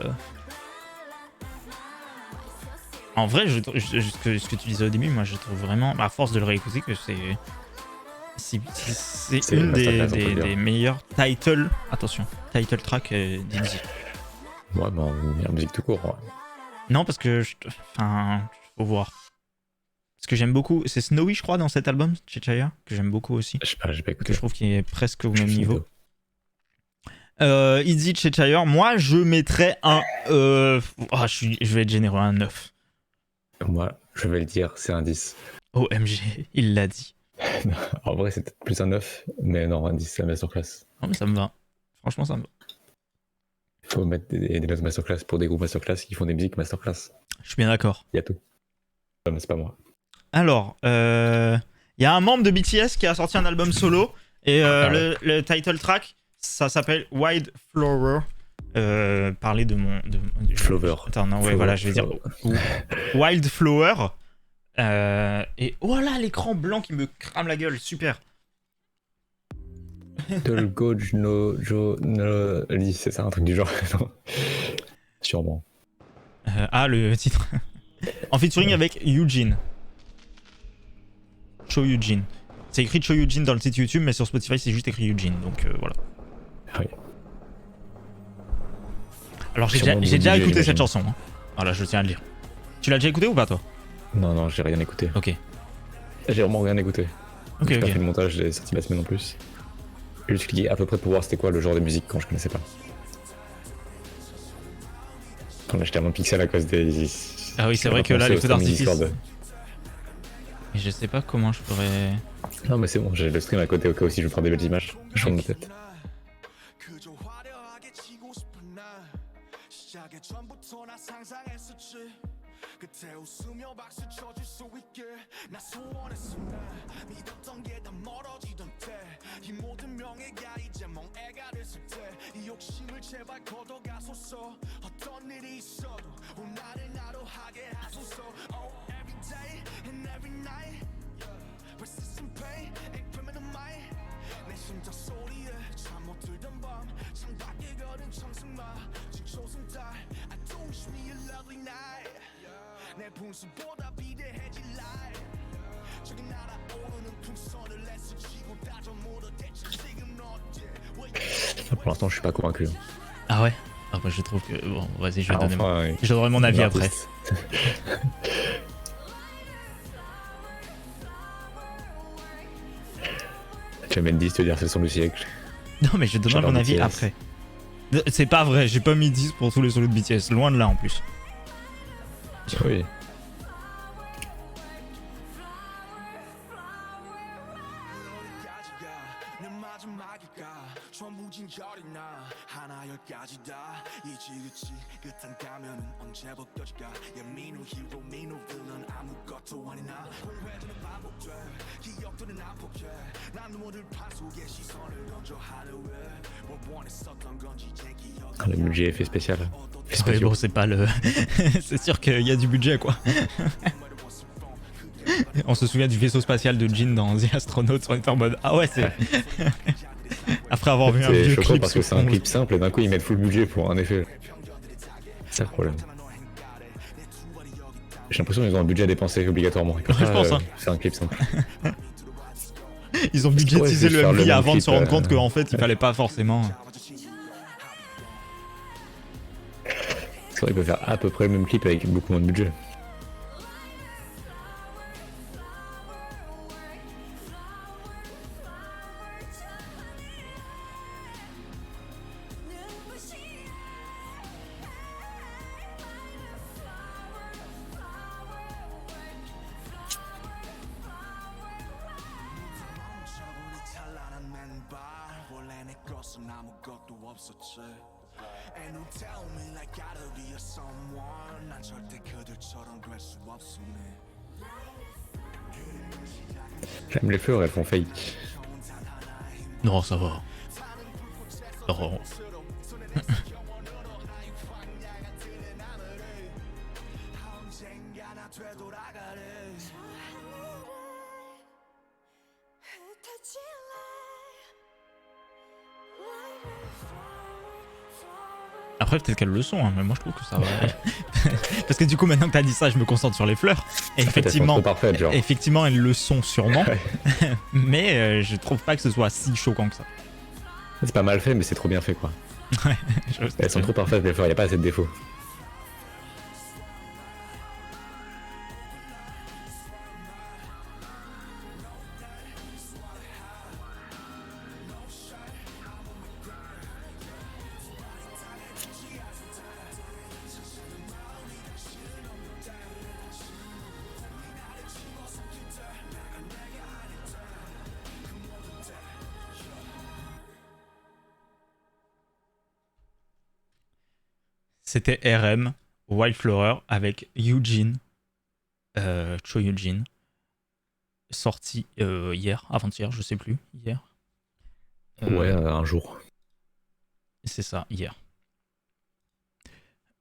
En vrai, ce que tu disais au début, moi je trouve vraiment, à force de le réécouter, que c'est une des meilleures title track d'Izzy. Ouais, mais en musique tout court. Ouais. Non, parce que. Enfin, faut voir. Parce que j'aime beaucoup. C'est Snowy, je crois, dans cet album, Cheshire, que j'aime beaucoup aussi. Je sais pas, j'ai pas Que écouté. je trouve qu'il est presque au même Finito. niveau. Izzy Cheshire, moi je mettrais un. Je vais être généreux, un 9. Moi, je vais le dire, c'est un 10. OMG, il l'a dit. En vrai, c'est peut-être plus un 9, mais non, un 10, c'est la masterclass. Non, mais ça me va. Franchement, ça me va. Il faut mettre des notes masterclass pour des groupes masterclass qui font des musiques masterclass. Je suis bien d'accord. Il y a tout. Non, mais c'est pas moi. Alors, il y a un membre de BTS qui a sorti un album solo. Et le title track, ça s'appelle Wild Flower. Parler de mon. Flower. Attends, non, ouais, Flower, voilà, je vais Flower. dire Wild Flower. Et oh là, l'écran blanc qui me crame la gueule, super. Dolgoj no Li, c'est ça, un truc du genre. Non. Sûrement. Le titre. En featuring avec Eugene. Cho Eugene. C'est écrit Cho Eugene dans le site YouTube, mais sur Spotify c'est juste écrit Eugene, donc voilà. Ah oui. Alors j'ai Sûrement déjà DJ, écouté cette j'imagine. chanson. Hein. Voilà, je tiens à le dire. Tu l'as déjà écouté ou pas toi? Non, j'ai rien écouté. Ok. J'ai vraiment rien écouté. Ok, J'ai pas ok. fait le montage, j'ai sorti la semaine en plus. J'ai juste cliqué à peu près pour voir c'était quoi le genre de musique quand je connaissais pas. On a acheté un pixel à cause des. Ah oui, c'est vrai que là les feux d'artifice. Et je sais pas comment je pourrais. Non, mais c'est bon, j'ai le stream à côté au cas où si je veux faire des belles images. Je change ma tête. 그때 웃으며 박수 쳐줄 수 있게 나 소원했어 나 믿었던 게 다 멀어지던 때 이 모든 명예가 이제 멍해가 됐을 때 이 욕심을 제발 걷어가소서 어떤 일이 있어도 오늘을 나로 하게 하소서 Oh every day and every night persistent pain and criminal mind 내 심장 소리에 잠 못 들던 밤 창밖에 걸은 청승마 지초승 달 I don't wish me a lovely night 내 분수보다 비대해질 life 저기 날아오르는 풍선을 내스치고 다져 물어 대체 지금 어때 Pour l'instant, je suis pas convaincu. Ah ouais. Ah bah je trouve que bon, vas-y, je vais donner. Enfin, Je donnerai mon avis après. l'artiste. Tu vas mettre 10, te dire c'est le son du siècle. Non mais je donnerai J'adore mon avis BTS. après. C'est pas vrai, j'ai pas mis 10 pour tous les solos de BTS, loin de là en plus. Oui. 내 마지막이가 전무진 결이나 하나여기까지 다 이 지긋지 끝한 가면은 언제 벗겨질까 야 민우 히로 민우 빌런 아무것도 아니나 공회전은 반복돼 기억들은 난폭해 난 눈물을 판 속에 시선을 던져 하루에 뭘 원했었던 건지 제 기억 Le budget effet spécial. Effet Ouais, spéciaux. bon, c'est pas le. C'est sûr qu'il y a du budget quoi. On se souvient du vaisseau spatial de Jin dans The Astronaut, on était en mode ah ouais, c'est. Après avoir vu un C'est vieux choquant clip parce que sur c'est un fond. clip simple et d'un coup ils mettent full budget pour un effet. C'est ça le problème. J'ai l'impression qu'ils ont un budget à dépenser obligatoirement. Ils peuvent Je pas, pense, hein. faire un clip simple. Ils ont budgétisé Ouais, le faire le MV même avant de clip, se rendre compte qu'en fait, il fallait pas forcément. C'est vrai qu'ils peuvent faire à peu près le même clip avec beaucoup moins de budget. And who tell me like gotta be a someone 난 절대 그들처럼 될 수 없음에 J'aime les fleurs, elles font fake. Non, ça va. Oh. 언젠가 나 되돌아가래 Après, peut-être qu'elles le sont, hein, mais moi je trouve que ça va. Parce que du coup, maintenant que t'as dit ça, je me concentre sur les fleurs. Et effectivement, trop parfaites, genre. effectivement, elles le sont sûrement. Ouais. Mais je trouve pas que ce soit si choquant que ça. C'est pas mal fait, mais c'est trop bien fait, quoi. Ouais, Elles sont trop parfaites, les fleurs, y a pas assez de défauts. C'était RM, Wildflower, avec Eugene, Cho Eugene, sorti hier, avant-hier, je sais plus, hier. Ouais, un jour. C'est ça, hier.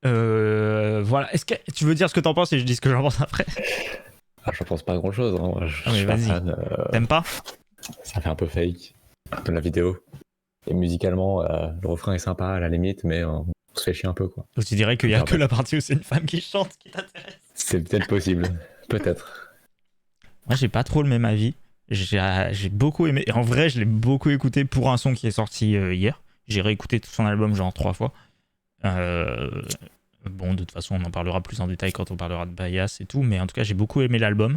Voilà, est-ce que tu veux dire ce que t'en penses et je dis ce que j'en pense après? Ah, j'en pense pas grand-chose. Hein. Ah, mais suis pas vas-y. fan, T'aimes pas? ça fait un peu fake de la vidéo. Et musicalement, le refrain est sympa à la limite, mais on se fait chier un peu, quoi. Donc tu dirais qu'il y a Ah, que bah. la partie où c'est une femme qui chante qui t'intéresse? C'est peut-être possible. Peut-être. Moi, j'ai pas trop le même avis. J'ai beaucoup aimé. Et en vrai, je l'ai beaucoup écouté pour un son qui est sorti hier. J'ai réécouté tout son album genre 3 fois. Bon, de toute façon, on en parlera plus en détail quand on parlera de Bias et tout. Mais en tout cas, j'ai beaucoup aimé l'album.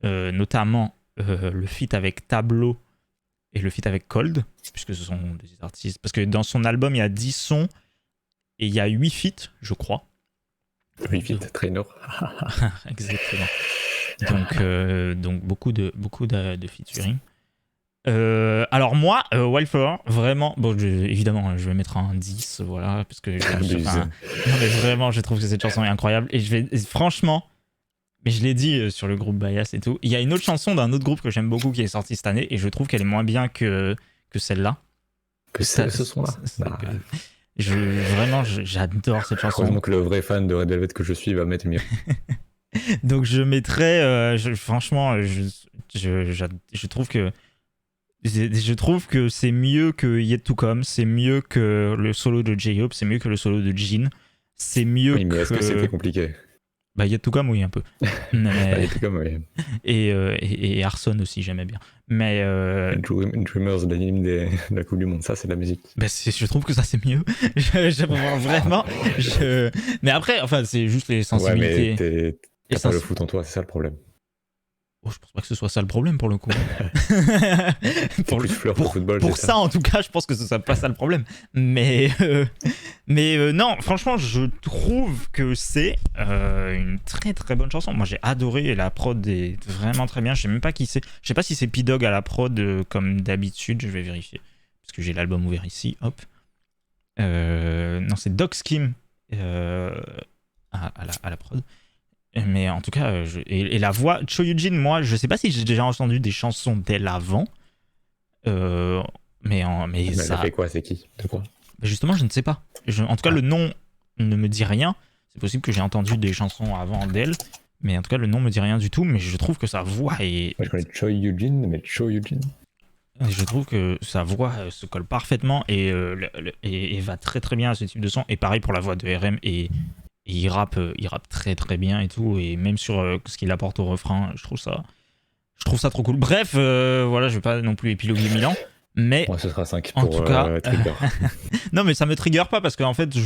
Notamment le feat avec Tableau et le feat avec Cold. Puisque ce sont des artistes. Parce que dans son album, il y a 10 sons. Et il y a 8 feats, je crois. Oui, vite, trainer. Exactement. Donc beaucoup de featuring. Alors moi, Wildflower, vraiment, bon, évidemment, je vais mettre un 10, voilà, parce que non mais vraiment, je trouve que cette chanson est incroyable. Et franchement, mais je l'ai dit sur le groupe Bias et tout, il y a une autre chanson d'un autre groupe que j'aime beaucoup qui est sortie cette année, et je trouve qu'elle est moins bien que celle-là. Que ce son-là. Bah, Vraiment, j'adore cette chanson. heureusement que le vrai fan de Red Velvet que je suis va mettre mieux. Donc je mettrais, franchement, je trouve que c'est mieux que Yet to Come, c'est mieux que le solo de J-Hope, c'est mieux que le solo de Jin, c'est mieux Oui, mais que... est-ce que c'était compliqué? Bah Yet to Come, oui, un peu. Bah, il était comme Et Arson aussi, j'aimais bien. Mais Dreamers, l'anime de la Coupe du Monde, ça c'est de la musique. bah, je trouve que ça c'est mieux. Vraiment. Mais après, enfin, c'est juste les Ouais, sensibilités. mais Et t'as ça, pas le foot en toi, c'est ça le problème. Oh, je pense pas que ce soit ça le problème pour le coup. Pour plus fleur pour football, pour c'est ça, en tout cas, je pense que ce soit pas ça le problème. Mais non, franchement, je trouve que c'est une très très bonne chanson. Moi, j'ai adoré et la prod est vraiment très bien. Je sais même pas qui c'est. Je sais pas si c'est P-Dog à la prod comme d'habitude. Je vais vérifier parce que j'ai l'album ouvert ici. Hop. Non, c'est Doc Skim à la prod. Mais en tout cas, et la voix, Cho Eugene, moi, je sais pas si j'ai déjà entendu des chansons d'elle avant. Mais Elle ça. a fait quoi? C'est qui? De quoi? Justement, je ne sais pas. En tout cas, le nom ne me dit rien. C'est possible que j'ai entendu des chansons avant d'elle. Mais en tout cas, le nom me dit rien du tout. Mais je trouve que sa voix est. Moi je connais Choi Eugene, mais Cho Eugene. Je trouve que sa voix se colle parfaitement et va très très bien à ce type de son. Et pareil pour la voix de RM et Et il rappe très très bien et tout. Et même sur ce qu'il apporte au refrain, je trouve ça trop cool. Bref, voilà, je vais pas non plus épiloguer 1000 ans. Mais Moi, ce sera 5 en pour tout cas, Trigger. non, mais ça me trigger pas parce qu'en fait, Ça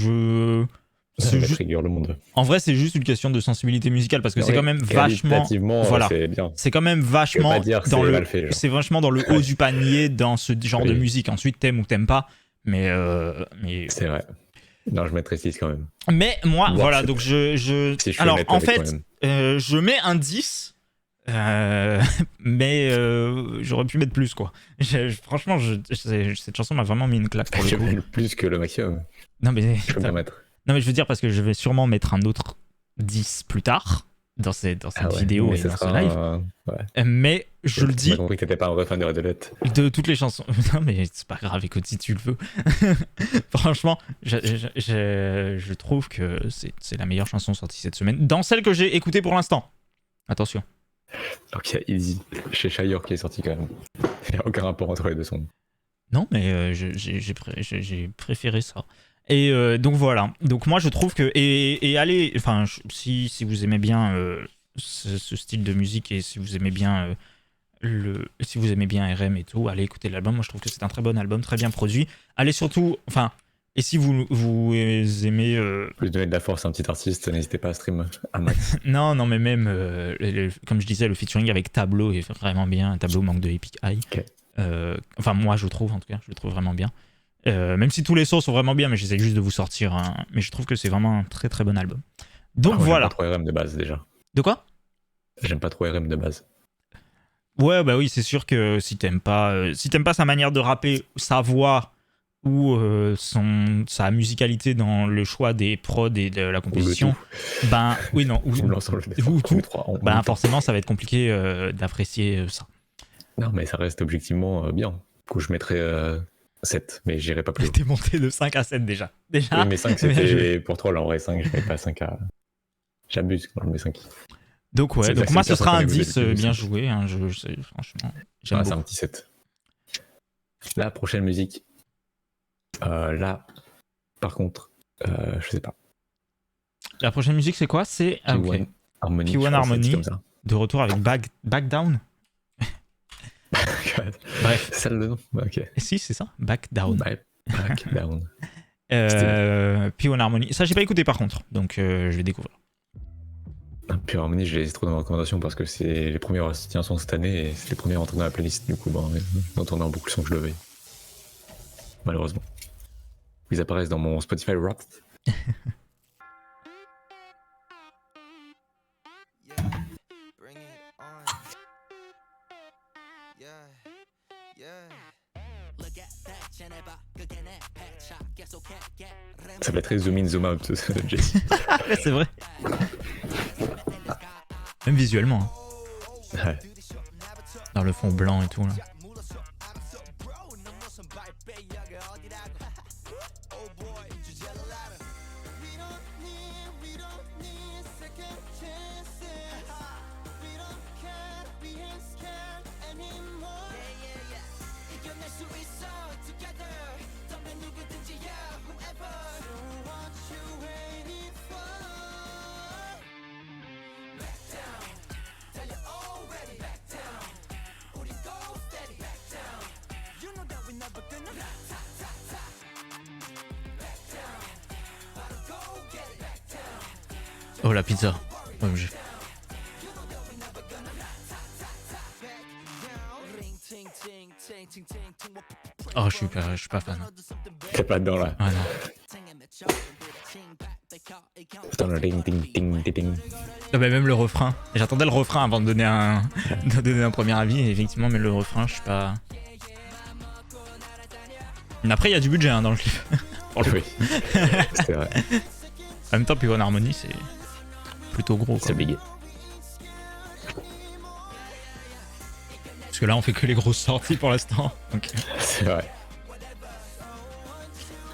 c'est va juste- trigger le monde. en vrai, c'est juste une question de sensibilité musicale parce que c'est Ouais, quand même vachement. qualitativement, Voilà. c'est bien. C'est quand même Je veux vachement pas dire dans c'est le. mal fait, genre. C'est vachement dans le haut du panier dans ce genre de Oui. musique. Ensuite, t'aimes ou t'aimes pas. Mais C'est vrai. Non, je mettrais 6 quand même. moi, Voir, voilà. c'est- Donc je. Si je suis Alors, honnête en avec fait, moi-même. je mets un 10. Mais j'aurais pu mettre plus, quoi. Franchement, cette chanson m'a vraiment mis une claque pour Je le coup. mets plus que le maximum. Non, mais Je peux me permettre. non, mais je veux dire parce que je vais sûrement mettre un autre 10 plus tard dans cette Ah ouais, vidéo mais et ça dans ce sera live. ouais. Mais je le dis, J'ai compris que t'étais pas un vrai fan de Red Alert. de toutes les chansons. Non, mais c'est pas grave, écoute, si tu le veux. Franchement, je trouve que c'est la meilleure chanson sortie cette semaine. Dans celle que j'ai écoutée pour l'instant. Attention. Alors qu'il y a Easy chez Shire qui est sorti quand même. Il n'y a aucun rapport entre les deux sons. Non, mais j'ai préféré ça. Et donc voilà. Donc moi, je trouve que. Et allez, enfin, si vous aimez bien ce style de musique et si vous aimez bien. Si vous aimez bien RM et tout, allez écouter l'album. Moi, je trouve que c'est un très bon album, très bien produit. Allez surtout, enfin, et si vous aimez, Plus donner de la force à un petit artiste, n'hésitez pas à stream un max. non, mais même, comme je disais, le featuring avec Tableau est vraiment bien. Tableau manque de Epic Eye. Ok. Enfin, moi, je trouve, en tout cas, je le trouve vraiment bien. Même si tous les sons sont vraiment bien, mais j'essaie juste de vous sortir un. Mais je trouve que c'est vraiment un très très bon album. Donc Ah, moi, voilà. J'aime pas trop RM de base déjà. De quoi? J'aime pas trop RM de base. Ouais, bah oui, c'est sûr que si t'aimes pas sa manière de rapper, sa voix ou sa musicalité dans le choix des prods et de la composition, ben oui, non, Ou l'ensemble des ou tout. 3 en Ben même temps. forcément, ça va être compliqué d'apprécier ça. Non, mais ça reste objectivement bien. Du coup, je mettrais 7, mais j'irai pas plus haut. T'es monté de 5 à 7 déjà. Oui, mais 5, c'était pour troll. En vrai, 5, je mets pas 5 à. J'abuse quand je mets 5. Donc ouais, C'est donc moi ce facile, sera un personne ne 10 vous a dit bien ça. joué, hein, franchement, j'aime Ah, c'est un beaucoup. petit 7. La prochaine musique. Là, par contre, je sais pas. La prochaine musique c'est quoi? C'est P1 ok. Harmony. P1 je crois que c'est Harmony. comme ça. De retour avec Back Down. Bref, C'est ça le nom. Ok. et si c'est ça, Back Down. Ouais, back down. P1 Harmony. Ça j'ai pas écouté par contre, donc je vais découvrir. Puis Harmony, je les ai trop dans mes recommandations parce que c'est les premiers à sortir un son cette année et c'est les premiers à rentrer dans la playlist. Du coup, bon, en tournant beaucoup sans que je le veuille. Malheureusement. Ils apparaissent dans mon Spotify Wrapped. Bring it on. Yeah, yeah. Look at that, Geneva, good in it, pet shot, guess okay, get Ça fait très zoom in, zoom out, Jesse. Ouais, c'est vrai. Même visuellement, hein. Ouais. Dans le fond blanc et tout là. Oh la pizza. OMG. Oh je suis pas fan. T'es pas dedans là. Ah non. Putain, le ding ding ding ding ding. Ah bah, même le refrain. J'attendais le refrain avant de donner un premier avis et effectivement mais le refrain je suis pas. Mais après il y a du budget hein, dans le clip. Pour le coup. Oui. C'est vrai. En même temps P1 Harmony c'est plutôt gros quoi. C'est big. Parce que là on fait que les grosses sorties pour l'instant. Donc... C'est vrai.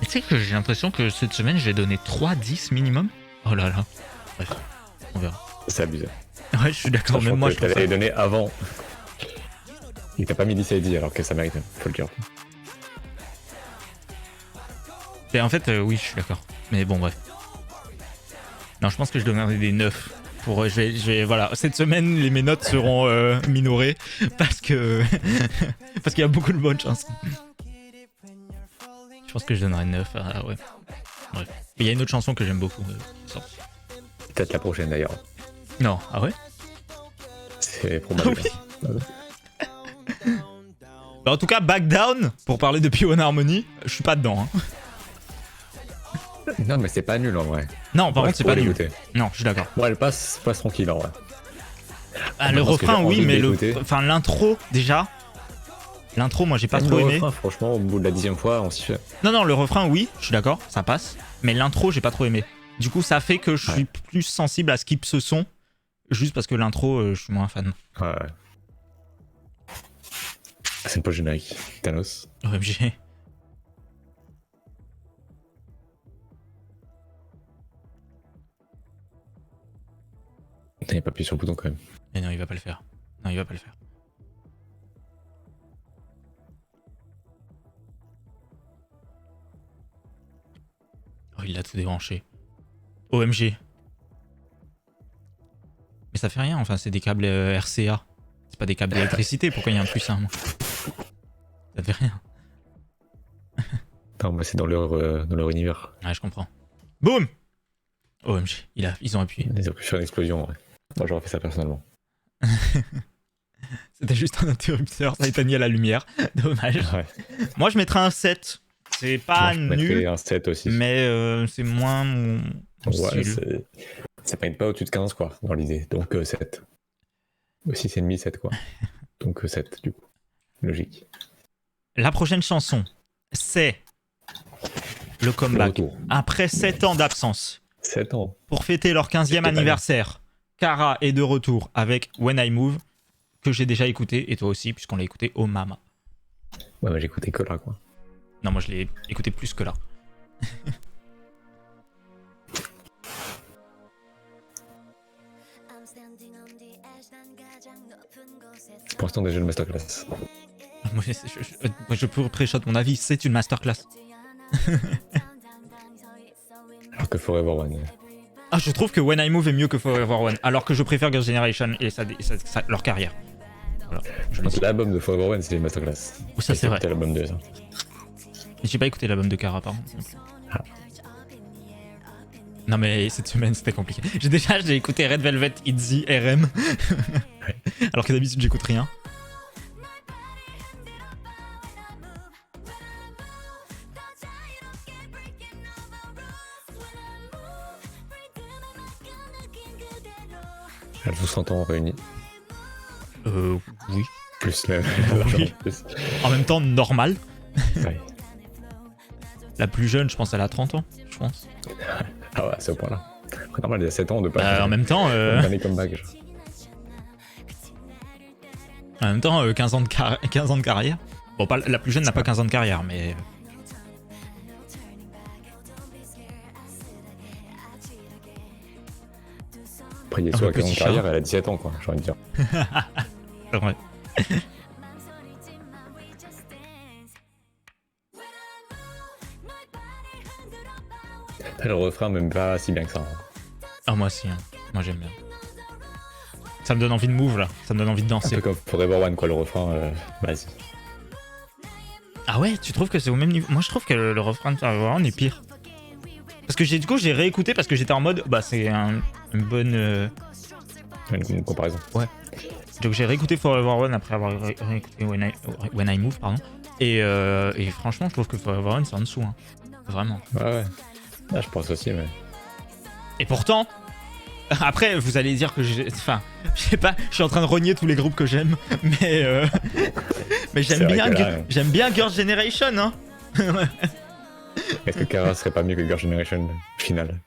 Et tu sais que j'ai l'impression que cette semaine j'ai donné 3-10 minimum. Oh là là. Bref, on verra. C'est abusé. Ouais je suis d'accord, même moi je trouve ça. t'avais donné avant. Et t'as pas mis 10 à 10 alors que ça mérite, faut le dire. Et en fait oui je suis d'accord. Mais bon bref. Non, je pense que je donnerai des 9. Voilà, cette semaine, mes notes seront minorées parce que parce qu'il y a beaucoup de bonnes chances. Je pense que je donnerai 9. Ouais. Bref. Il y a une autre chanson que j'aime beaucoup. Qui sort. Peut-être la prochaine d'ailleurs. Non, ah ouais? C'est probable. Ah oui. Bah, en tout cas, Back Down, pour parler de P1 Harmony, je suis pas dedans. Hein. Non, mais c'est pas nul en vrai. Non, par contre, c'est pas nul. l'écouter. Non, je suis d'accord. Moi, elle passe tranquille en vrai. Ah, le Parce que refrain, j'ai oui, envie mais d'écouter. enfin l'intro déjà. L'intro, moi, j'ai pas Même trop le aimé. refrain, franchement, au bout de la 10e fois, on s'y fait. Non, le refrain, oui, je suis d'accord, ça passe. Mais l'intro, j'ai pas trop aimé. Du coup, ça fait que je suis plus sensible à skip ce son, juste parce que l'intro, je suis moins fan. Ouais. C'est pas le générique. Thanos. OMG. Il a pas appuyé sur le bouton quand même. Mais non, il va pas le faire. Non, il va pas le faire. Oh, il a tout débranché. OMG. Mais ça fait rien, enfin, c'est des câbles RCA. C'est pas des câbles d'électricité, pourquoi il y a un plus 1 moi. Ça fait rien. Non, mais c'est dans leur univers. Ouais, je comprends. Boum. OMG, ils ont appuyé. Ils ont pu faire une explosion, ouais. Moi, j'aurais fait ça personnellement. C'était juste un interrupteur, ça éteignait la lumière. Dommage. Ouais. Moi, je mettrais un 7. C'est pas Moi, je mettrais nul, un 7 aussi. mais c'est moins mon Ouais, style. ça paye pas au-dessus de 15, quoi, dans l'idée. Donc 7. Aussi, c'est demi 7, quoi. Donc 7, du coup. Logique. La prochaine chanson, c'est le comeback. Le retour. Après 7 ans d'absence, 7 ans. pour fêter leur 15e C'était pas anniversaire, Kara est de retour avec When I Move, que j'ai déjà écouté, et toi aussi, puisqu'on l'a écouté au Mama. Ouais, mais j'écoutais que là, quoi. Non, moi je l'ai écouté plus que là. Pour l'instant, déjà le masterclass. Moi, je peux pré-shot mon avis, c'est une masterclass. Alors que Forever One. Ah, je trouve que When I Move est mieux que Forever One, alors que je préfère Girls' Generation et leur carrière. Voilà, je le dis. L'album de Forever One, c'est une masterclass. Ça, c'est vrai. C'était l'album 2, ça. Mais j'ai pas écouté l'album de Kara, par contre. Ah. Non, mais cette semaine, c'était compliqué. J'ai écouté Red Velvet, ITZY, RM. Alors que d'habitude, j'écoute rien. Elles vous 30 ans réunis. Oui. Plus même. Oui. Plus. En même temps, normal. Ouais. La plus jeune, je pense, elle a 30 ans, je pense. Ah ouais, c'est au point là. Après, normal, il y a 7 ans de pas. En même temps, Dernier comeback. Genre. 15 ans de carrière. Bon, pas, la plus jeune n'a pas 15 ans de carrière, mais... Après, il est Un sur peu la 15 ans de petit carrière, chat. elle a 17 ans, quoi, j'ai envie de dire. Ouais. Après, le refrain, même pas si bien que ça. Hein. Ah, moi aussi, hein. Moi j'aime bien. Ça me donne envie de move là, ça me donne envie de Un danser. peu comme Forever One, quoi, le refrain, vas-y. Ah ouais, tu trouves que c'est au même niveau? Moi je trouve que le refrain de Forever One est pire. Parce que du coup j'ai réécouté parce que j'étais en mode, bah c'est une bonne... Une comparaison. Donc j'ai réécouté Forever One après avoir réécouté When I Move, pardon. Et franchement je trouve que Forever One c'est en dessous, hein. Vraiment. Ouais. Ah, je pense aussi, mais. Et pourtant, après vous allez dire que enfin, je sais pas, je suis en train de rogner tous les groupes que j'aime, mais mais C'est vrai que là, j'aime bien Girls' Generation, hein. Est-ce que Kara serait pas mieux que Girl Generation final?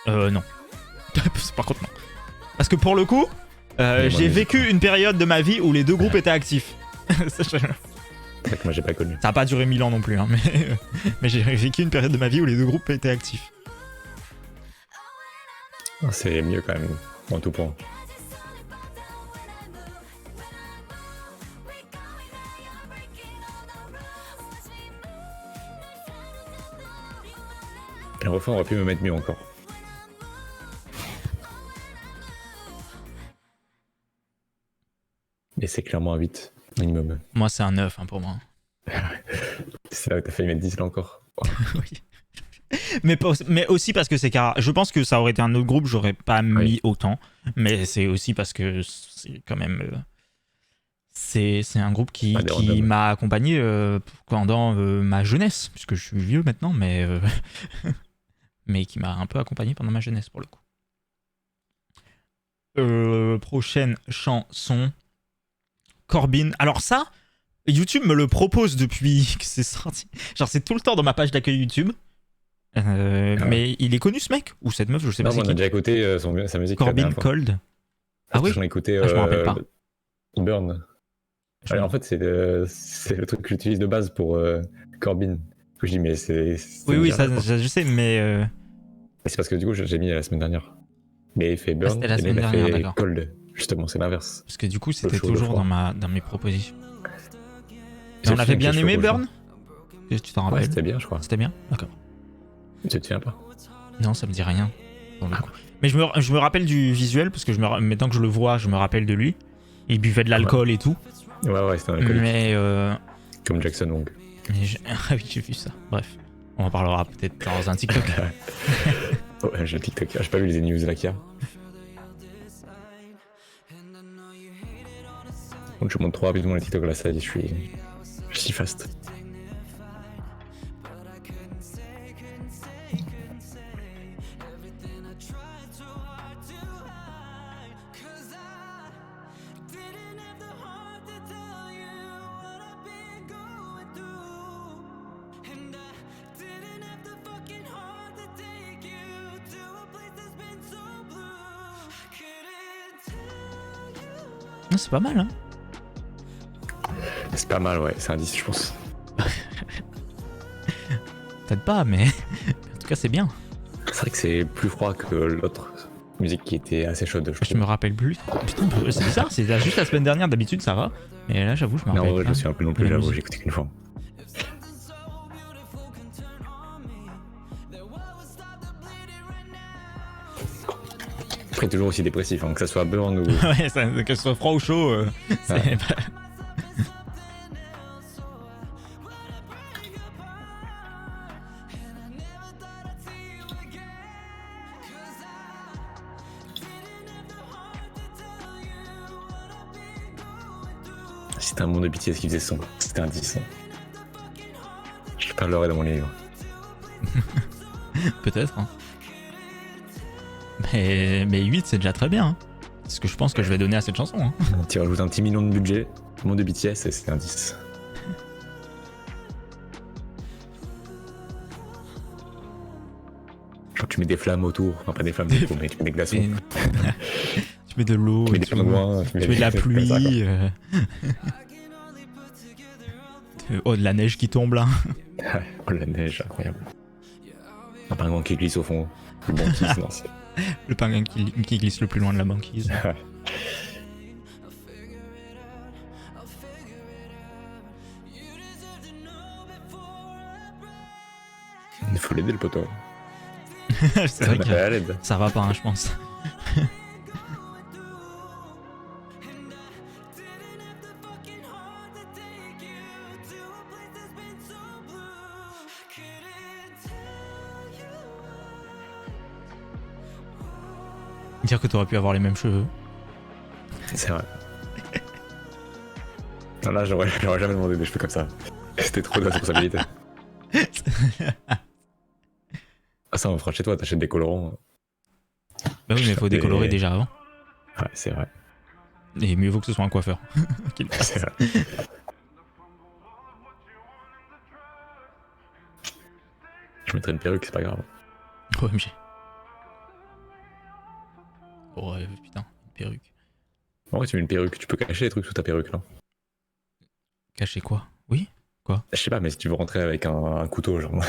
Non. Par contre, non. Parce que pour le coup, moi, j'ai mais- vécu une période de ma vie où les deux groupes étaient actifs. Ça C'est vrai que moi j'ai pas connu. a pas duré 1000 ans non plus, hein, mais j'ai vécu une période de ma vie où les deux groupes étaient actifs. Ah, c'est mieux quand même, en tout point. Le refrain aurait pu me mettre mieux encore. Mais c'est clairement un 8 minimum. Moi, c'est un 9 hein, pour moi. C'est là où t'as failli mettre 10 là encore. Oui. Mais aussi parce que c'est car je pense que ça aurait été un autre groupe, j'aurais pas mis autant. Mais c'est aussi parce que c'est quand même. C'est un groupe qui m'a accompagné pendant ma jeunesse, puisque je suis vieux maintenant, mais qui m'a un peu accompagné pendant ma jeunesse pour le coup. Prochaine chanson. Corbin. Alors ça, YouTube me le propose depuis que c'est sorti. Genre c'est tout le temps dans ma page d'accueil YouTube. Mais il est connu ce mec ou cette meuf, je sais pas. Non, on a déjà écouté sa musique. Corbin Cold. Ah oui. J'en ai écouté. Je me rappelle pas. Burn. Ouais, en fait, c'est le truc que j'utilise de base pour Corbin. Je dis mais c'est. Oui, ça, je sais, mais. C'est parce que du coup j'ai mis la semaine dernière. Mais il fait Burn. C'était la et semaine il a dernière, fait d'accord. Cold. Justement, c'est l'inverse. Parce que du coup, c'était chaud, toujours dans mes propositions. Et on avait bien aimé Burn. Tu t'en rappelles? Ouais, c'était bien, je crois. C'était bien? D'accord. Tu te souviens pas? Non, ça me dit rien. Mais je me rappelle du visuel, parce que maintenant que je le vois, je me rappelle de lui. Il buvait de l'alcool et tout. Ouais, c'était un alcoolique. Mais comme Jackson Wong. Ah oui, j'ai vu ça. Bref, on en parlera peut-être dans un TikTok. Ouais, j'ai le TikTok. J'ai pas vu les news là qu'il y a. Donc je montre trop rapidement les TikTok là, ça y est, je suis fast. C'est pas mal, hein. C'est pas mal, ouais, c'est un 10, je pense. Peut-être pas, mais en tout cas, c'est bien. C'est vrai que c'est plus froid que l'autre musique qui était assez chaude, je Je me rappelle plus. Putain, c'est bizarre, c'est juste la semaine dernière, d'habitude ça va. Mais là, j'avoue, je me rappelle. Non, je me souviens plus non plus, j'avoue, j'ai écouté qu'une fois. Après, toujours aussi dépressif, hein, que ça soit Burn ou. Ouais, que ce soit froid ou chaud, c'est Ouais. pas. C'était un monde de BTS qui faisait son. C'était un 10. Je parlerai dans mon livre. Peut-être. Hein. Mais 8, c'est déjà très bien. Hein. C'est ce que je pense que je vais donner à cette chanson. Hein. Tu rajoutes un petit million de budget, monde de BTS, et c'est un 10. Genre, tu mets des flammes autour. Enfin, pas des flammes du coup, mais tu mets des glaçons. Tu mets de l'eau, Tu mets des pingouins. tu mets de la pluie. Oh, de la neige qui tombe là. Oh, la neige, incroyable. Un pingouin qui glisse au fond. Le bon qui non, c'est. Le pingouin qui glisse le plus loin de la banquise. Il faut l'aider le poteau. C'est vrai que à l'aide. ça va pas, hein, je pense. Dire que t'aurais pu avoir les mêmes cheveux. C'est vrai. Non, là, j'aurais jamais demandé des cheveux comme ça. C'était trop de responsabilité. Ah, ça, on fera chez toi, t'achètes des colorants. Bah oui, mais faut décolorer déjà avant. Ouais, c'est vrai. Et mieux vaut que ce soit un coiffeur. C'est vrai. Je mettrai une perruque, c'est pas grave. OMG. Oh ouais, putain, une perruque. En vrai, tu mets une perruque, tu peux cacher les trucs sous ta perruque, là. Cacher quoi? Oui? Je sais pas, mais si tu veux rentrer avec un couteau, genre.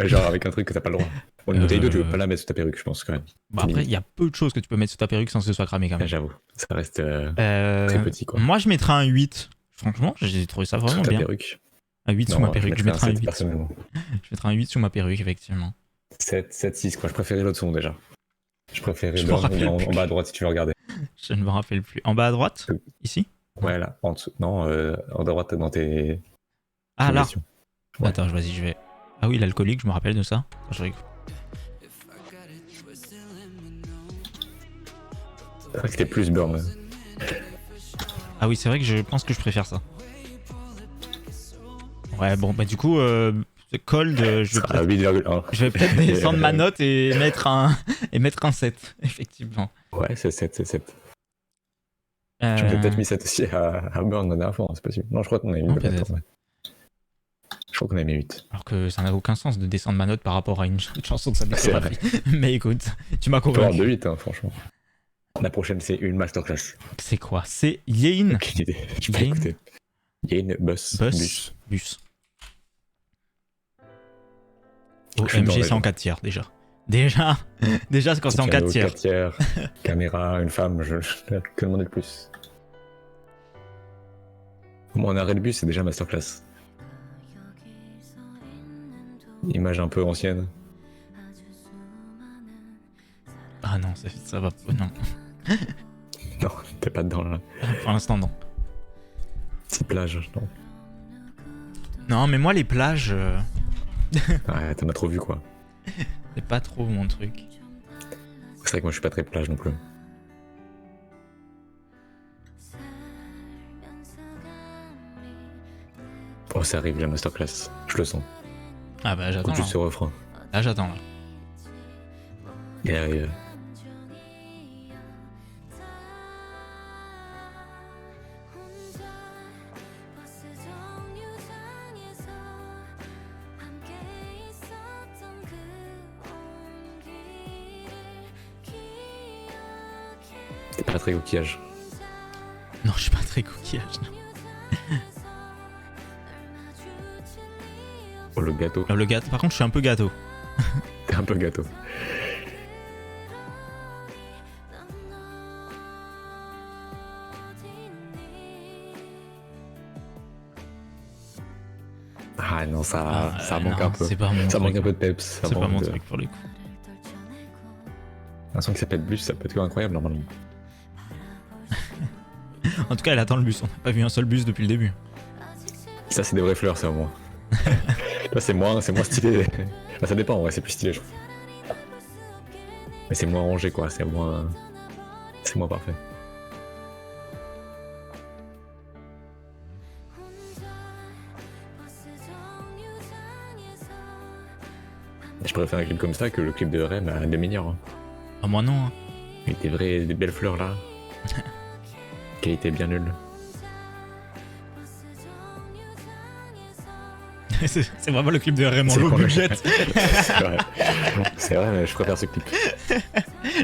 Genre avec un truc que t'as pas le droit. Bon, une bouteille d'eau, tu veux pas la mettre sous ta perruque, je pense, quand même. Bah après, il y a peu de choses que tu peux mettre sous ta perruque sans que ce soit cramé quand même. J'avoue, ça reste très petit, quoi. Moi, je mettrais un 8. Franchement, j'ai trouvé ça vraiment Sous ta bien. perruque. Un 8 sur ma perruque, je mettrais un 8. Personnellement. Je mettrais un 8 sur ma perruque, effectivement. 7, 6, quoi. Je préférais l'autre son, déjà. Je préférais Je me l'autre rappelle en plus. bas à droite, si tu veux regarder. Je ne me rappelle plus. En bas à droite? Ici? Ouais, là, en dessous. Non, en droite dans tes Ah là. suggestions. Ouais. Attends, vas-y, je vais. Ah oui, l'alcoolique, je me rappelle de ça. Attends, je rigole. C'est vrai que c'était plus Burn. Ah oui, c'est vrai que je pense que je préfère ça. Ouais, bon, bah du coup, Cold, je vais À peut-être 8,1. descendre ma note et mettre un, 7, effectivement. Ouais, c'est 7, c'est 7. Euh, J'aurais peut-être mis 7 aussi à Burn la dernière fois, hein, c'est possible. Non, je crois qu'on a mis Non, 8. peut-être. Je crois qu'on a mis 8. Alors que ça n'a aucun sens de descendre ma note par rapport à une chanson de sa C'est vrai. discographie. Mais écoute, tu m'as On peut avoir convaincu. de 8, hein, franchement. La prochaine, c'est une masterclass. C'est quoi? C'est Yein Aucune idée. Je peux Yein écouter. Yain, bus. Bus. Oh, Je suis dans MG, les- c'est en 4 tiers déjà. Déjà, c'est quand c'est en 4 tiers. 4 tiers, caméra, une femme, que demander de plus. Au moins, un arrêt de bus, c'est déjà masterclass. Image un peu ancienne. Ah non, ça va. Non, Non, t'es pas dedans là. pour l'instant, non. Petite plage, non. Non, mais moi, les plages, Ouais, t'en as trop vu quoi. c'est pas trop mon truc. C'est vrai que moi, je suis pas très plage non plus. Oh, ça arrive la masterclass. Je le sens. Ah bah, j'attends. Écoute juste ce Là, refrain. J'attends, là. Il arrive. T'es pas très coquillage. Non, je suis pas très coquillage. Non. Oh, le gâteau. Alors, le gâteau, par contre, je suis un peu gâteau. T'es un peu gâteau. Ah non, ça manque non, un peu. C'est pas mon Ça truc. manque un peu de peps. Ça C'est pas manque mon de- truc pour le coup. Un son qui s'appelle Bus, ça peut être incroyable normalement. En tout cas, elle attend le bus. On n'a pas vu un seul bus depuis le début. Ça, c'est des vraies fleurs, ça au moins. Là, c'est moins stylé. Bah, ça dépend, ouais, c'est plus stylé, je trouve. Mais c'est moins rangé, quoi. C'est moins parfait. Je préfère un clip comme ça que le clip de Rem à 2 milliards. Hein. Ah, moi, non. Hein. Avec des belles fleurs là. Qualité bien nulle. C'est vraiment le clip de Raymond C'est low vrai. budget. C'est vrai. C'est vrai, mais je préfère ce clip.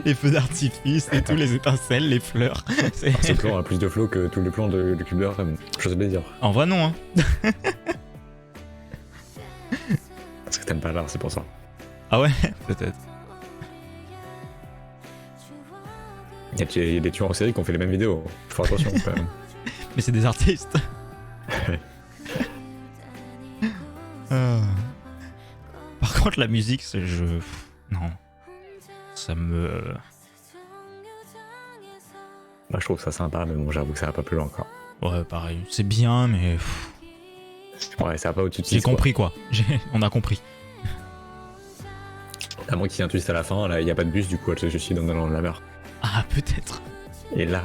Les feux d'artifice et tout, les étincelles, les fleurs. C'est- Ce plan a plus de flow que tous les plans du clip de Rem. Chose de dire. En vrai, non. Hein. Parce que t'aimes pas l'art, c'est pour ça. Ah ouais, peut-être. Il y a des tueurs en série qui ont fait les mêmes vidéos. Faut attention quand même. Mais c'est des artistes. Ah. Par contre, la musique, c'est non. Ça me. Moi je trouve ça sympa, mais bon, j'avoue que ça va pas plus loin encore. Ouais, pareil. C'est bien, mais. Ouais, ça va pas au-dessus de J'ai 6. compris quoi. On a compris. À moins qu'il y ait un twist à la fin, là il y a pas de bus, du coup elle se suicide en allant dans la mer. Ah, peut-être. Et là,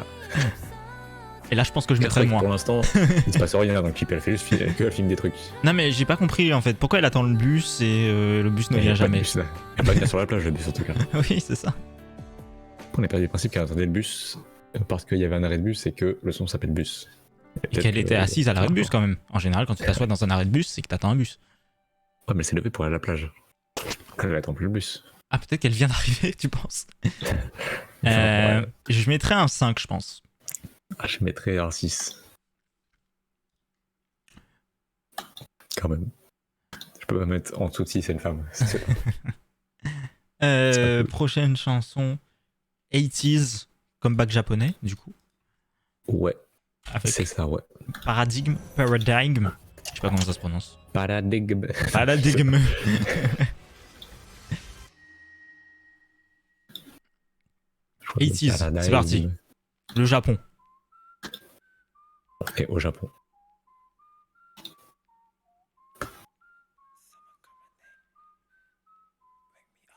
Et là, je pense que je c'est mettrais vrai que moins. pour l'instant, il se passe rien dans le clip, elle fait juste elle filme des trucs. Non, mais j'ai pas compris en fait. Pourquoi elle attend le bus et le bus ne Il y a vient pas de jamais. bus, là. Il y a pas de gars sur la plage, le bus en tout cas. Oui, c'est ça. On est parti du principe qu'elle attendait le bus parce qu'il y avait un arrêt de bus et que le son s'appelle bus. Et qu'elle était assise à l'arrêt de bus quand même. En général, quand tu t'assois dans un arrêt de bus, c'est que t'attends un bus. Ouais, mais elle s'est levée pour aller à la plage. Elle attend plus le bus. Ah, peut-être qu'elle vient d'arriver, tu penses. Ouais. Je mettrais un 5, je pense. Ah, je mettrais un 6. Quand même. Je peux pas mettre en dessous de 6, c'est une femme. C'est pas- cool. Prochaine chanson 80s, comeback japonais, du coup. Ouais, Avec c'est ça, ouais. Paradigme. Je sais pas comment ça se prononce. Paradigme. Paradigme. Je crois que 80s, c'est Paradigme. parti. Le Japon. Et au Japon.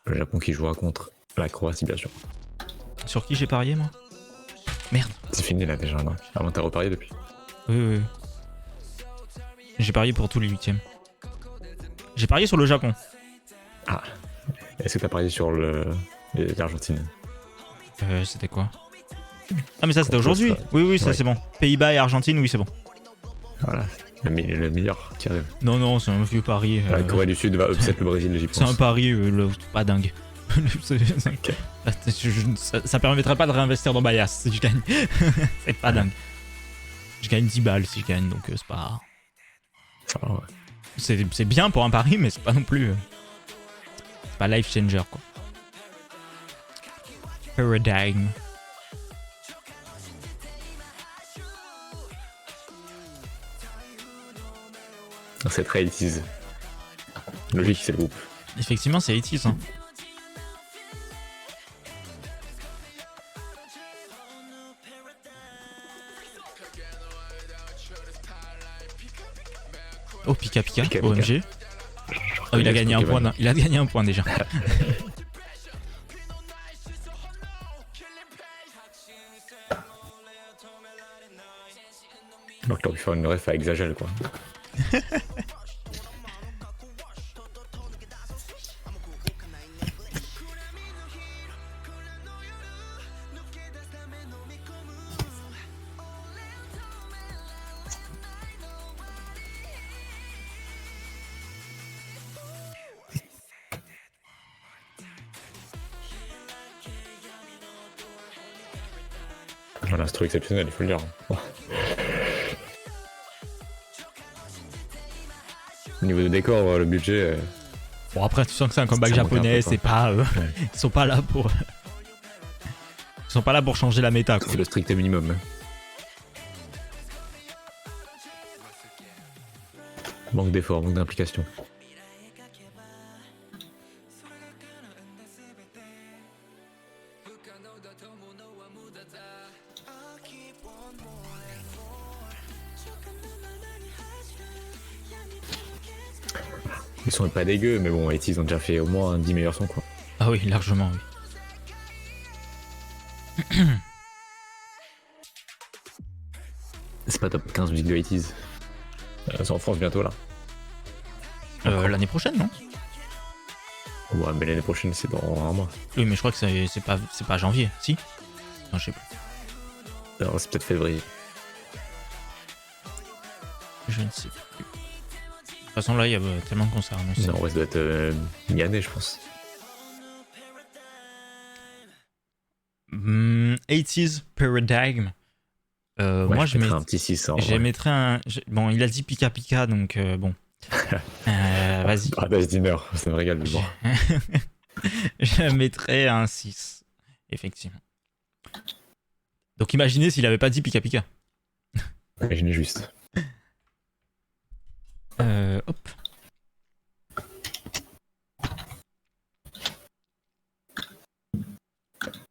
Le Japon qui jouera contre la Croatie, bien sûr. Sur qui j'ai parié, moi? Merde. C'est fini là déjà, non? Avant t'as reparié depuis. Oui. J'ai parié pour tous les huitièmes. J'ai parié sur le Japon. Ah. Est-ce que t'as parié sur l'Argentine? C'était quoi? Ah mais ça c'était aujourd'hui. Oui, ça Ouais. c'est bon. Pays-Bas et Argentine, oui c'est bon. Voilà. Le meilleur qui arrive. Non, c'est un vieux pari. La Corée du Sud va upset le Brésil, j'y pense. C'est un pari pas dingue. Ok. Ça permettrait pas de réinvestir dans Bias si je gagne. C'est pas dingue. Je gagne 10 balles si je gagne, donc c'est pas... Ça va, ouais. C'est bien pour un pari, mais c'est pas non plus... c'est pas life changer, quoi. Paradigm. C'est très 80s. Logique, c'est le groupe. Effectivement, c'est 80s, hein. Oh, Pika Pika, Pika Pika. OMG. Oh, il a gagné un point, il a gagné un point déjà. Donc t'aurais pu faire une ref à Exagel, quoi. Voilà, c'est trop exceptionnel, il faut le dire. Au niveau de décor, le budget... Bon, après, tu sens que c'est un comeback Ça manque un japonais, peu, quoi. c'est pas... Ouais. Ils sont pas là pour... Ils sont pas là pour changer la méta, quoi. C'est le strict minimum. Manque d'effort, manque d'implication. Le son est pas dégueu, mais bon, ils ont déjà fait au moins 10 meilleurs sons, quoi. Ah oui, largement, oui. C'est pas top 15 musique de 80s. C'est en France bientôt, là. L'année prochaine, non? Ouais, mais l'année prochaine, c'est dans un mois. Oui, mais je crois que c'est pas janvier, si? Non, je sais plus. Alors, c'est peut-être février. Je ne sais plus. De toute façon, là, il y a tellement de concerts annoncés. Non, ouais, ça doit être mi-année, je pense. 80s Paradigm. Ouais, Moi, je mettrais un petit 6. En je vrai. mettrais un... Bon, il a dit Pika Pika, donc bon. Vas-y. Paradise Dinner, ça me régale, mais bon. Je mettrais un 6. Effectivement. Donc imaginez s'il avait pas dit Pika Pika. Imaginez juste. Hop.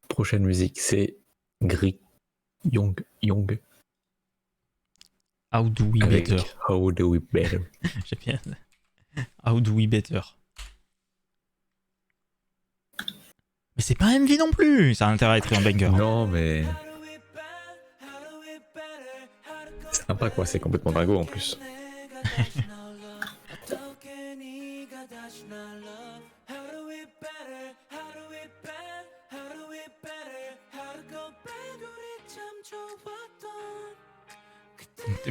Prochaine musique, c'est Gri Young How do we avec better? How Do We Better. J'aime bien. How do we better? Mais c'est pas un MV non plus. Ça a intérêt à être un banger. Non, mais c'est sympa, quoi. C'est complètement dingo en plus.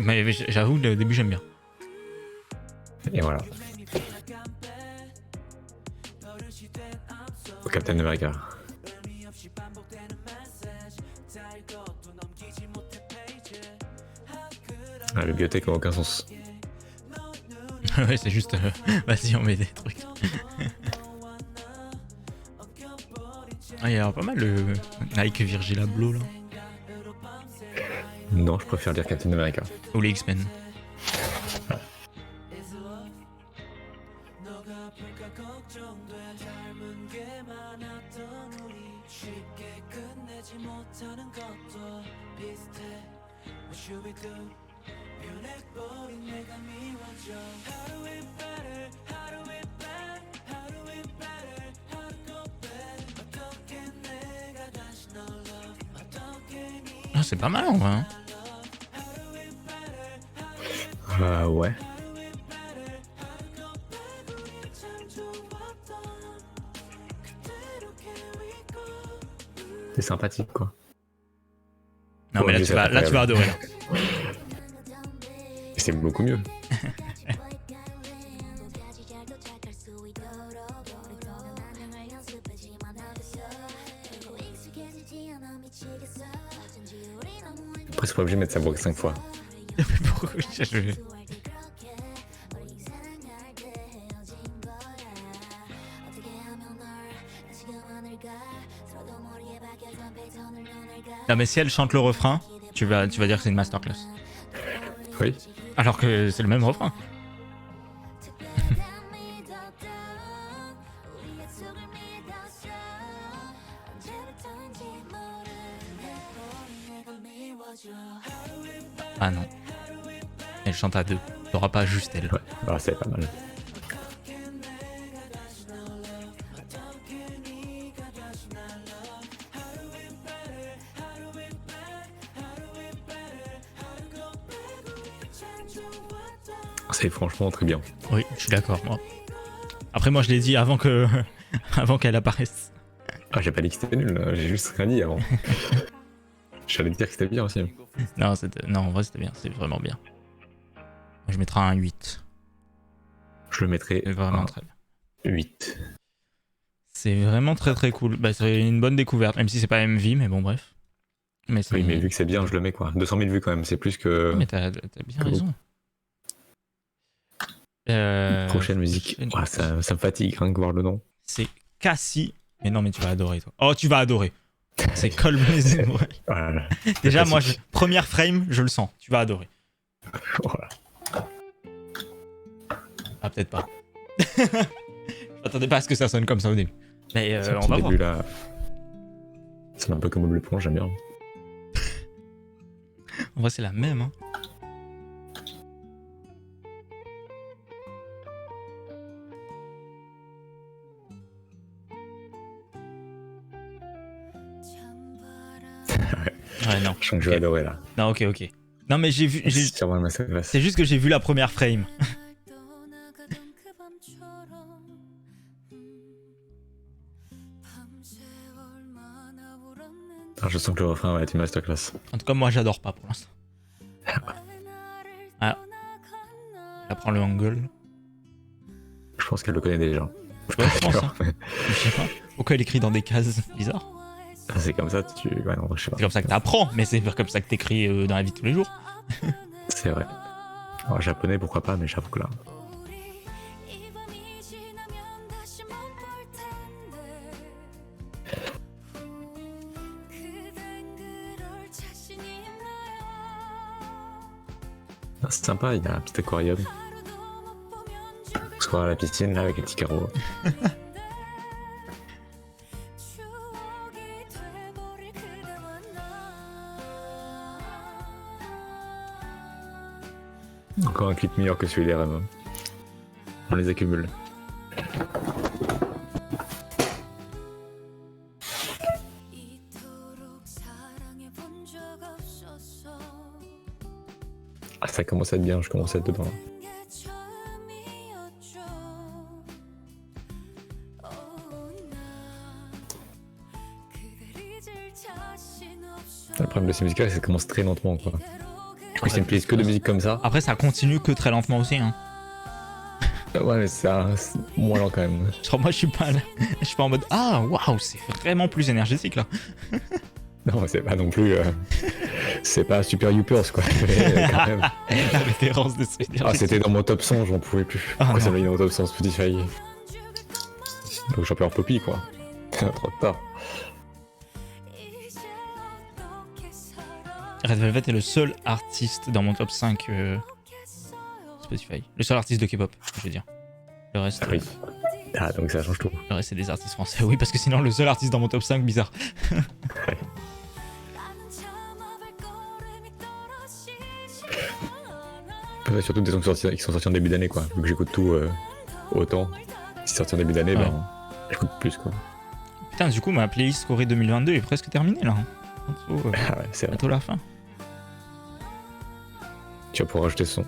Mais j'avoue, le début j'aime bien. Et voilà. Captain America. La bibliothèque n'a aucun sens. Ouais, c'est juste. Vas-y, on met des trucs. Ah, il y a pas mal le Nike Virgil Abloh là. Non, je préfère dire Captain America. Ou les X-Men. Ah, c'est pas mal en vrai. Hein. Ouais. C'est sympathique quoi. Non, mais Ouais, là, tu vas adorer. Là. C'est beaucoup mieux. Après, c'est pas obligé de mettre sa voix 5 fois. Pourquoi je- Non, mais si elle chante le refrain, tu vas dire que c'est une masterclass. Oui. Alors que c'est le même refrain. Ah non. Elle chante à deux. T'auras pas juste elle. Ouais. Ah, c'est pas mal. C'est franchement très bien. Oui, je suis d'accord, moi. Après, moi, je l'ai dit avant qu'elle apparaisse. Ah, j'ai pas dit que c'était nul, j'ai juste rien dit avant. J'allais te dire que c'était bien aussi. Non, en vrai, c'était bien. C'est vraiment bien. Moi, je mettrai un 8. Je le mettrais C'est vraiment un très bien. 8. C'est vraiment très très cool. Bah, c'est une bonne découverte, même si c'est pas MV, mais bon, bref. Mais Oui, mais vu que c'est bien, je le mets quoi. 200 000 vues quand même, c'est plus que. Mais t'as bien que raison. Prochaine musique. Ah, ça me fatigue rien que voir le nom. C'est Cassie. Mais non, mais tu vas adorer, toi. Oh, tu vas adorer. C'est Call Me the Moonlight. Voilà. Déjà, moi, première frame, je le sens. Tu vas adorer. Voilà. Ah, peut-être pas. J'attendais pas à ce que ça sonne comme ça au début. Mais Ce on petit va voir. début là. C'est un peu comme le plonge, j'aime bien. En vrai, c'est la même. Hein. Ouais, non. Je sens que je vais Ok. adorer là. Non, ok. Non, mais j'ai vu. C'est sûrement le masterclass. C'est juste que j'ai vu la première frame. Alors, je sens que le refrain va être une masterclass. En tout cas, moi, j'adore pas pour l'instant. Ah. J'apprends le angle. Je pense qu'elle le connaît déjà. Ouais, je pense. Hein. Je sais pas. Pourquoi elle écrit dans des cases bizarres? C'est comme ça, tu. Ouais, non, je sais pas. C'est comme ça que t'apprends, mais c'est pas comme ça que t'écris dans la vie de tous les jours. C'est vrai. Alors, japonais, pourquoi pas, mais j'avoue que là. Ah, c'est sympa, il y a un petit aquarium. On se croit à la piscine là avec les petits carreaux. Encore un clip meilleur que celui des rêves. On les accumule. Ah, ça commence à être bien, je commence à être dedans. Le problème de ces musiques-là, c'est que ça commence très lentement, quoi. Du coup, c'est une playlist que de musique comme ça. Après, ça continue que très lentement aussi. Hein. Ouais, mais c'est moins lent quand même. Genre, moi, je suis pas là. Je suis pas en mode ah, waouh, c'est vraiment plus énergétique là. Non, c'est pas non plus. C'est pas Super Youpers, quoi. Mais, quand même. La référence de ce Ah, c'était dans mon top 100, j'en pouvais plus. Ah, Pourquoi ça non. m'a mis dans mon top 100 Spotify? Donc, j'en peux en Poppy, quoi. Trop tard. Red Velvet est le seul artiste dans mon top 5 Spotify. Le seul artiste de K-pop, je veux dire. Le reste, Ah oui. Ah, donc ça change tout. le reste c'est des artistes français. Oui, parce que sinon, le seul artiste dans mon top 5, bizarre. Surtout des sons qui sont sortis en début d'année, quoi. Vu que j'écoute tout autant. Si c'est sorti en début d'année, Ouais. ben, j'écoute plus, quoi. Putain, du coup, ma playlist Corée 2022 est presque terminée là. Bientôt, Ah ouais, c'est vrai. bientôt la fin. Tu vas pouvoir rajouter ce son.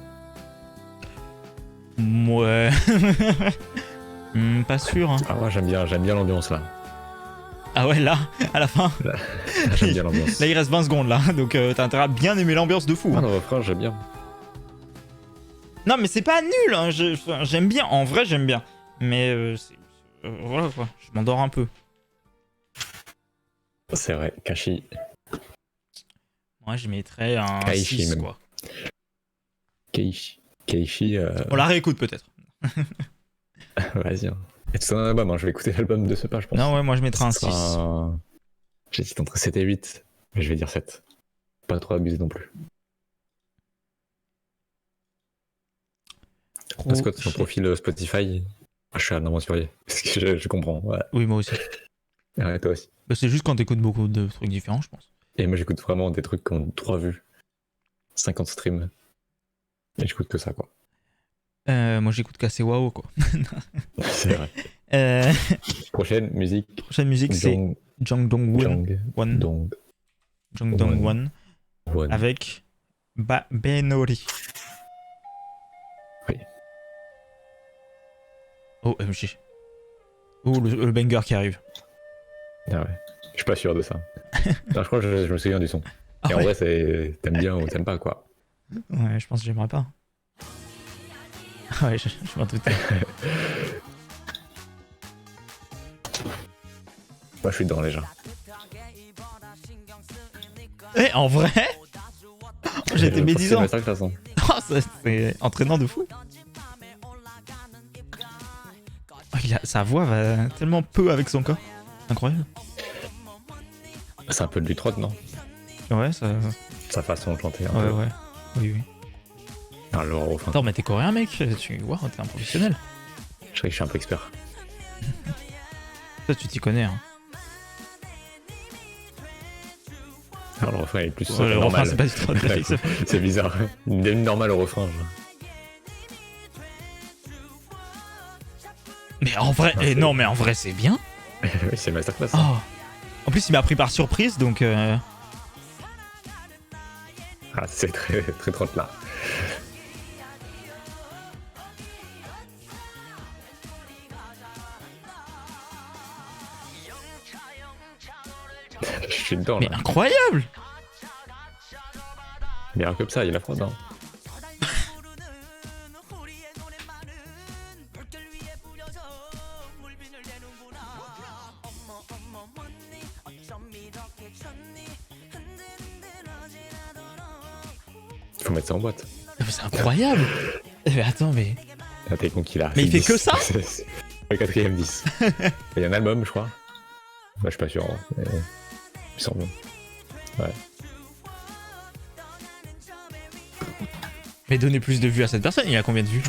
Ouais. Pas sûr, hein. Ah ouais, j'aime bien l'ambiance, là. Ah ouais, là, à la fin. J'aime bien l'ambiance. Là, il reste 20 secondes là. Donc, t'as intérêt à bien aimer l'ambiance de fou. Ah, hein. le refrain, j'aime bien. Non, mais c'est pas nul. Hein. Enfin, j'aime bien. En vrai, j'aime bien. Mais voilà quoi. Je m'endors un peu. C'est vrai, Kashi. Moi, je mettrais un Kaishi 6, même. quoi. Keishi, On la réécoute peut-être. vas-y. Hein. Et tout un album, hein. Je vais écouter l'album de ce pas, je pense. Non, ouais, moi, je mettrais un Ce 6. sera un- J'hésite entre 7 et 8, mais je vais dire 7. Pas trop abusé non plus. Parce que son profil Spotify, je suis un aventurier. Parce que je comprends. Ouais. Oui, moi aussi. Ouais, toi aussi. Bah, c'est juste quand t'écoutes beaucoup de trucs différents, je pense. Et moi, j'écoute vraiment des trucs qui ont 3 vues, 50 streams. Et j'écoute que ça, quoi. Moi, j'écoute qu'assez waouh, quoi. C'est vrai. Euh, Prochaine musique. prochaine musique, c'est Jang Dong-won. Jang Dong-won. Won. Avec Benori. Oui. Oh, MG. Oh, le banger qui arrive. Ah ouais. Je suis pas sûr de ça. Non, je crois que je me souviens du son. Ah Et en ouais. vrai, t'aimes bien ou t'aimes pas, quoi. Ouais, je pense que j'aimerais pas. Ah ouais, je m'en doutais. Moi, je suis dedans déjà. Eh, en vrai j'ai été médisant. C'est masterclass, hein. Oh, c'est entraînant de fou. Oh, sa voix va tellement peu avec son corps. Incroyable. C'est un peu du trot, non? Ouais, ça... Sa façon de chanter. Un Ouais, peu. ouais. Oui, oui. Alors, le refrain. Attends, mais t'es coréen, mec. Tu vois, t'es un professionnel. Je sais que je suis un peu expert. Toi, tu t'y connais, hein. Alors, le refrain est plus Ouais, le refrain, normal. c'est pas du tout de C'est bizarre. Il est normal au refrain. Genre. Mais en vrai, Non, eh, c'est- non, mais en vrai, c'est bien. Oui, c'est masterclass. Oh. Hein. En plus, il m'a pris par surprise, donc... Ah, c'est très, très trot là. Je suis dedans Mais là. incroyable. Mais alors comme ça, il y a la fraude. Hein. Il faut mettre ça en boîte. Mais c'est incroyable. Mais attends, mais... Ah, t'es conquis là. Mais C'est il fait 10. que ça C'est le quatrième 10. Il y a un album, je crois. Bah, je suis pas sûr. Hein, mais... Il me semble. Ouais. Mais donner plus de vues à cette personne, il a combien de vues?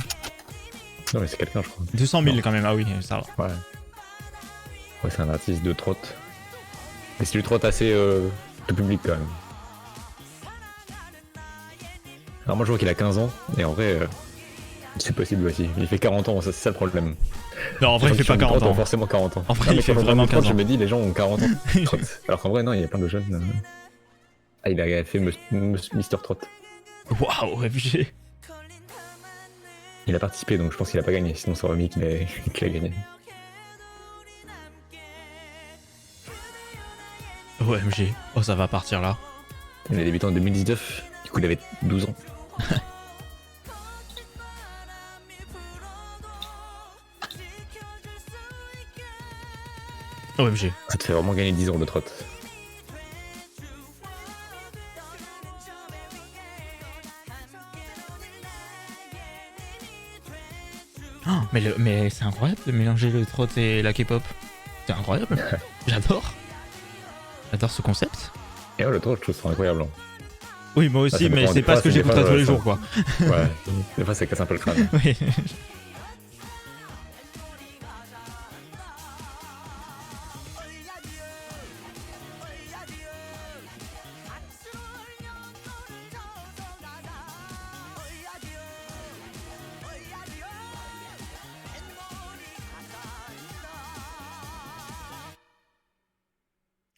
Non, mais c'est quelqu'un, je crois. 200 000 quand même, ah oui, ça va. Ouais. Ouais, c'est un artiste de trot. Mais c'est du trot assez tout public quand même. Alors moi je vois qu'il a 15 ans, et en vrai, c'est possible aussi. Il fait 40 ans, ça, c'est ça le problème. Non, en vrai, il Les fait gens pas qui font du 40 trot ont ans. forcément 40 ans. En vrai, Non, il mais fait quand je vraiment regarde le trot, 15 ans. Je me dis, les gens ont 40 ans. de trot. Alors qu'en vrai, non, il y a plein de jeunes. Ah, il a fait Mister Trot. Waouh, FG. Il a participé, donc je pense qu'il a pas gagné. Sinon, ça aurait mis qu'il a gagné. OMG. Oh, ça va partir là. Il a débuté en 2019, du coup il avait 12 ans. OMG. Ça te fait vraiment gagner 10 ans le trot. Oh, mais c'est incroyable de mélanger le trot et la K-pop. C'est incroyable. J'adore. J'adore ce concept. Et ouais, le trot, je trouve ça incroyable. Hein. Oui, moi aussi, ça mais dépend c'est des pas ce fois, que c'est des j'écouterai fois, tous les ça- jours, quoi. Ouais, des fois ça casse un peu le crâne. Oui.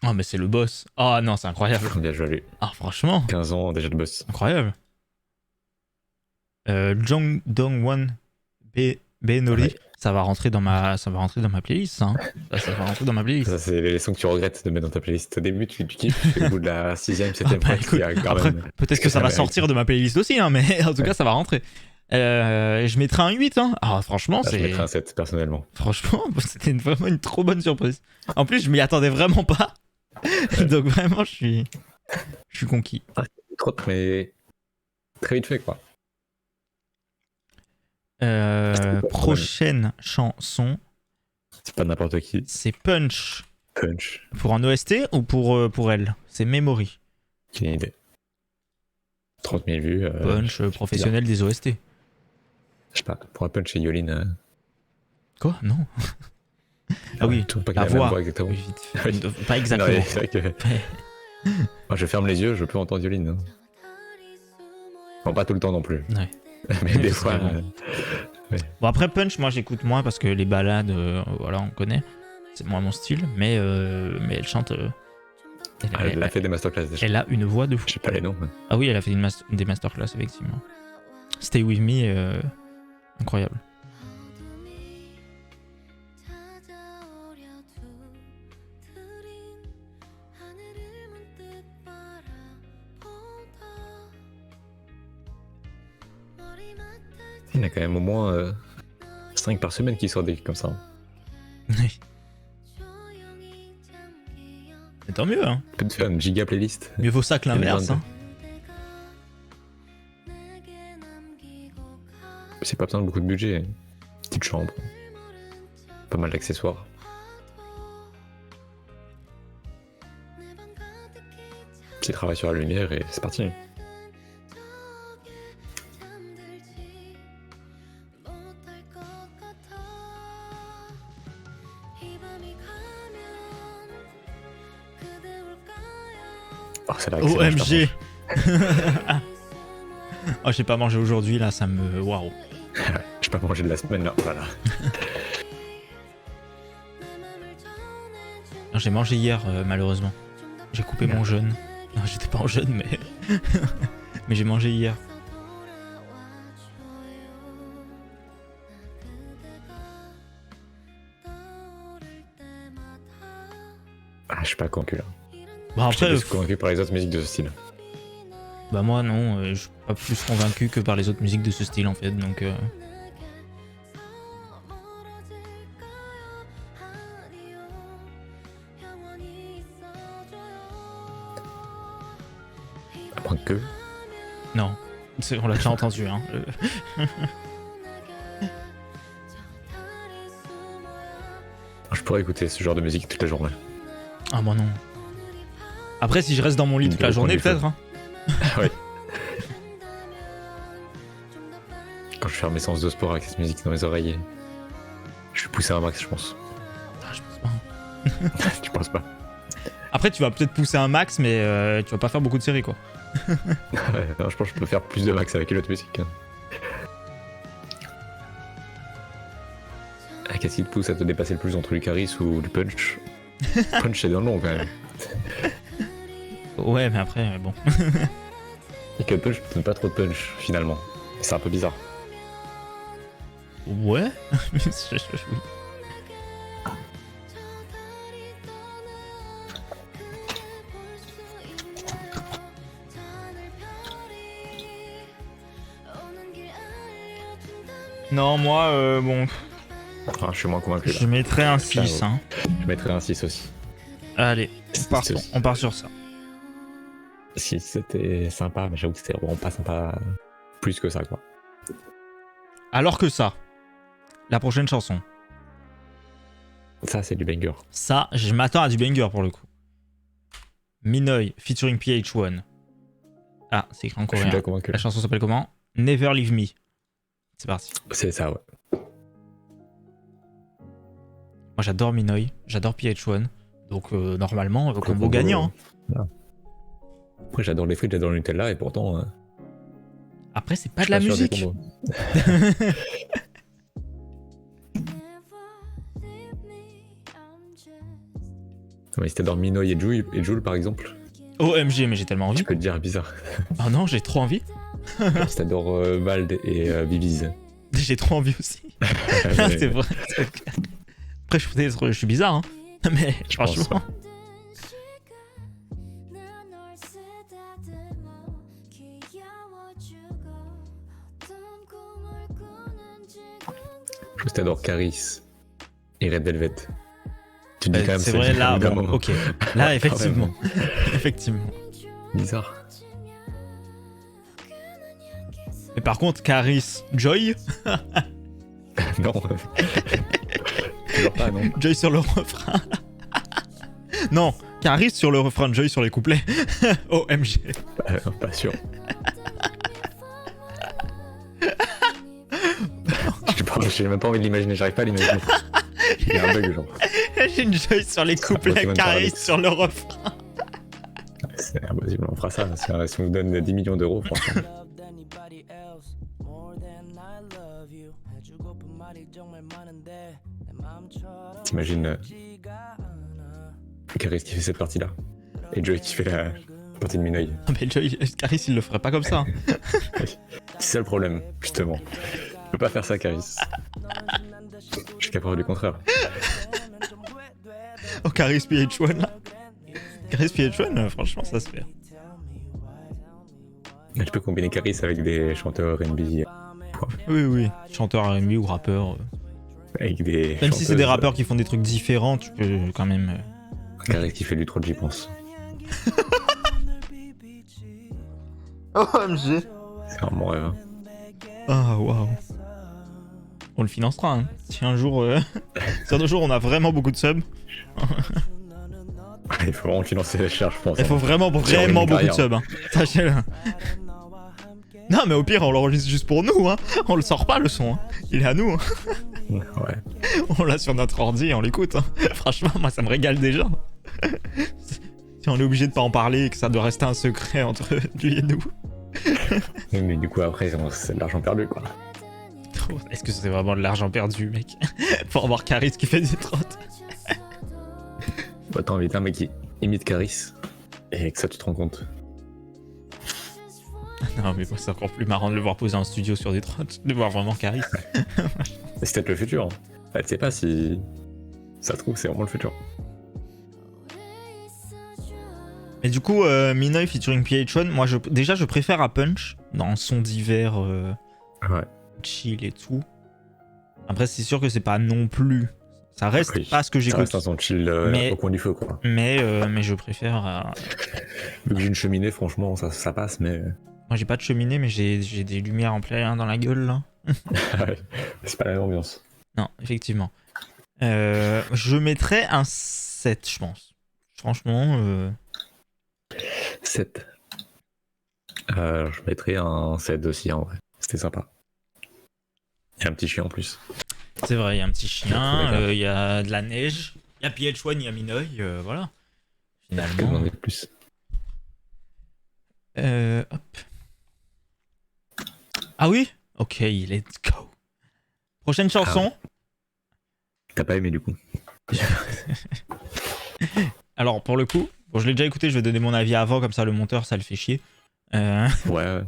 Oh, mais c'est le boss. Oh non, c'est incroyable. Bien joué à lui. Ah, franchement, 15 ans, déjà le boss. incroyable. Jong Dong-won Benori. Ouais. Ça va rentrer dans ma playlist, ça. Hein. Ça va rentrer dans ma playlist. Ça, c'est les sons que tu regrettes de mettre dans ta playlist. Au début, tu kiffes. Au bout de la 6ème, 7ème bah, fois, écoute, tu as quand après, même. peut-être que ça va mérite. sortir de ma playlist aussi, hein, mais en tout cas, ça va rentrer. Je mettrai un 8. Hein. Ah, franchement, Ah, je c'est. mettrais un 7 personnellement. Franchement, c'était vraiment une trop bonne surprise. En plus, je m'y attendais vraiment pas. Donc, vraiment, je suis conquis. Trop, mais très vite fait, quoi. Prochaine chanson, C'est pas n'importe qui. c'est Punch. Punch. Pour un OST ou pour elle? C'est Memory. J'ai une idée. 30 000 vues. Punch, professionnel des OST. Je sais pas. Pour un Punch et Yolin. Quoi? Non. Ah oui, tout, pas la qu'il a même voix. exactement. Oui, Oui. Pas Non, exactement. mais c'est vrai que. Moi, je ferme les yeux, je peux entendre Yolin. Hein. Bon, pas tout le temps non plus. Ouais. Mais Ouais, des c'est fois. vrai, Bon, après Punch, moi j'écoute moins parce que les ballades, voilà, on connaît. C'est moins mon style, mais elle chante. Elle a fait des masterclass déjà. Elle a une voix de fou. Je sais pas les noms. Mais... Ah oui, elle a fait des masterclass, effectivement. Stay With Me, incroyable. Il y en a quand même au moins 5 par semaine qui sortent des trucs comme ça. Oui. Mais tant mieux, hein. Peut te faire une giga playlist. Mieux vaut ça que l'inverse, hein. C'est pas besoin de beaucoup de budget. Petite chambre. Pas mal d'accessoires. Petit travail sur la lumière et c'est parti. Oh, c'est là que c'est OMG. Oh, j'ai pas mangé aujourd'hui, là, ça me... Waouh. J'ai pas mangé de la semaine là, voilà. Non, j'ai mangé hier, malheureusement. J'ai coupé mon jeûne. Non, j'étais pas en jeûne, mais... mais j'ai mangé hier. Ah, je suis pas convaincu là. Bah Je suis après, plus convaincu par les autres musiques de ce style. bah moi non, je suis pas plus convaincu que par les autres musiques de ce style en fait, donc... À moins que. Non, on l'a déjà entendu, hein. Je pourrais écouter ce genre de musique toute la journée. Ah moi non. Après si je reste dans mon lit toute la journée peut-être, hein. Ouais. Quand je fais mes séances de sport avec cette musique dans mes oreilles, je suis poussé à un max, je pense. Ah, je pense pas. Tu penses pas? Après tu vas peut-être pousser un max, mais tu vas pas faire beaucoup de séries quoi. Ouais, non, je pense que je peux faire plus de max avec une autre musique. Hein. Ah, qu'est-ce qui te pousse à te dépasser le plus entre Lucaris ou le Punch? Punch, c'est dans le long quand même. Ouais mais après bon. Et que Punch ne donne pas trop de punch finalement. C'est un peu bizarre. Ouais. Oui. Non moi bon, Ah, je suis moins convaincu là. je mettrais un 6 hein. Je mettrais un 6 aussi. Allez, on part sur ça. Si c'était sympa, mais j'avoue que c'était vraiment pas sympa plus que ça quoi. Alors que ça, la prochaine chanson, Ça c'est du banger. ça, je m'attends à du banger pour le coup. Minoy featuring PH1. Ah, c'est écrit en Je suis coréen. bien convaincu. La chanson s'appelle comment? Never Leave Me. C'est parti. C'est ça, ouais. Moi j'adore Minoy, j'adore PH1. Donc normalement, combo combo, gagnant. Hein. Voilà. Après, j'adore les frites, j'adore le Nutella, et pourtant. Après, c'est pas je de la suis pas sûr des musique. combos. Mais si t'adores Minoy et Jul, par exemple, OMG, mais j'ai tellement envie. tu peux te dire bizarre. Oh non, j'ai trop envie. Si t'adores Vald et Bibiz. J'ai trop envie aussi. C'est vrai. Après, je suis bizarre, hein. Mais Je pense, franchement. Je pense que t'adores Caris et Red Velvet. Tu te dis quand même C'est ça, vrai, au là, bout d'un bon, moment. ok. Là, effectivement. Quand même. Effectivement. Bizarre. Mais par contre, Caris, Joy, Non. Toujours pas, non. Joy sur le refrain. Non, Caris sur le refrain, Joy sur les couplets. OMG. Pas sûr. J'ai même pas envie de l'imaginer, j'arrive pas à l'imaginer. Il y a un bug, genre. J'ai une Joy sur les couplets, Pokémon Caris Paradise. sur le refrain. C'est impossible, on fera ça. Si on nous donne 10 millions d'euros, franchement. T'imagines Caris qui fait cette partie-là et Joy qui fait la partie de Minoy. Ah, mais Joy, Caris, il le ferait pas comme ça. Hein. C'est ça le problème, justement. Je peux pas faire ça, Caris. Jusqu'à preuve du contraire. Oh, Caris PH1 là. Caris PH1, franchement, ça se fait. Tu peux combiner Caris avec des chanteurs R&B, Oui, oui. Chanteur R&B ou rappeur. avec des Même si c'est des chanteuses. rappeurs qui font des trucs différents, tu peux quand même. Caris qui fait du trop, j'y pense. OMG. C'est vraiment mon rêve. Hein. Ah, waouh. On le financera, hein. Si un jour. Si un jour on a vraiment beaucoup de subs, Il faut vraiment financer la charge, je pense. il faut hein. vraiment une beaucoup de carrière. subs, hein. Sachez-le. Non, mais au pire, on l'enregistre juste pour nous, hein. On le sort pas le son, hein. Il est à nous, hein. Ouais. On l'a sur notre ordi et on l'écoute, hein. Franchement, moi ça me régale déjà. Si on est obligé de pas en parler et que ça doit rester un secret entre lui et nous. Mais du coup, après, c'est de l'argent perdu, quoi. Est-ce que c'est vraiment de l'argent perdu, mec? Pour avoir Caris qui fait des trottes. Bah, t'as envie d'un mec qui imite Caris et que ça, tu te rends compte. Non, mais moi c'est encore plus marrant de le voir poser en studio sur des trottes, de voir vraiment Caris. C'est peut-être le futur. Hein. Bah, tu sais pas si ça se trouve, c'est vraiment le futur. Mais du coup, Minoy featuring PH1, moi déjà je préfère à Punch, dans son d'hiver Ouais. chill et tout. Après, c'est sûr que c'est pas non plus. Ça reste Oui. pas ce que Ça j'écoute. reste un son chill Mais- au coin du feu, quoi. Mais je préfère. Vu que j'ai une cheminée, franchement, ça passe, mais Moi j'ai pas de cheminée, mais j'ai des lumières en plein dans la gueule là. c'est pas la même ambiance. Non, effectivement. Je mettrais un 7, je pense. Franchement. 7. Je mettrais un 7 aussi, en vrai. C'était sympa. Il y a un petit chien en plus. C'est vrai, il y a un petit chien, D'accord. il y a de la neige, il y a PH1, il y a Minoy, voilà. Que Finalement. demander de plus. Hop. Ah oui? Ok, let's go. Prochaine chanson. T'as pas aimé du coup? Alors, pour le coup, bon, je l'ai déjà écouté, je vais donner mon avis avant, comme ça le monteur, ça le fait chier. Ouais.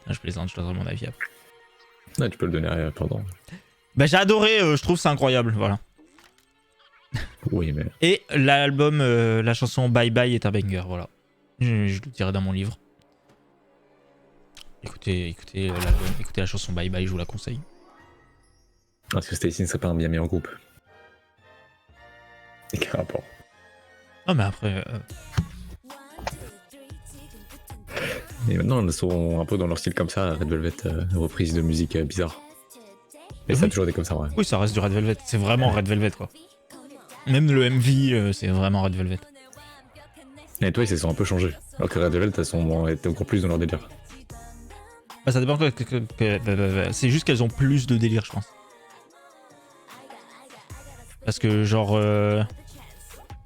Je plaisante, je donnerai mon avis après. Ouais, tu peux le donner pendant. Bah, j'ai adoré, je trouve c'est incroyable, voilà. Oui, mais. Et l'album, la chanson Bye Bye est un banger, voilà. Je le dirai dans mon livre. Écoutez l'album, écoutez la chanson Bye Bye, je vous la conseille. Est-ce que Stacy ne serait pas un bien meilleur groupe? Et quel rapport? Ah, mais après. Et maintenant, ils sont un peu dans leur style comme ça, Red Velvet, reprise de musique bizarre. Et ça a Oui. toujours été comme ça, ouais. Oui, ça reste du Red Velvet. C'est vraiment Red Velvet, quoi. Même le MV, c'est vraiment Red Velvet. Et toi, ils se sont un peu changés. Alors que Red Velvet, elles sont étaient encore plus dans leur délire. Bah, ça dépend c'est juste qu'elles ont plus de délire, je pense. Parce que, genre.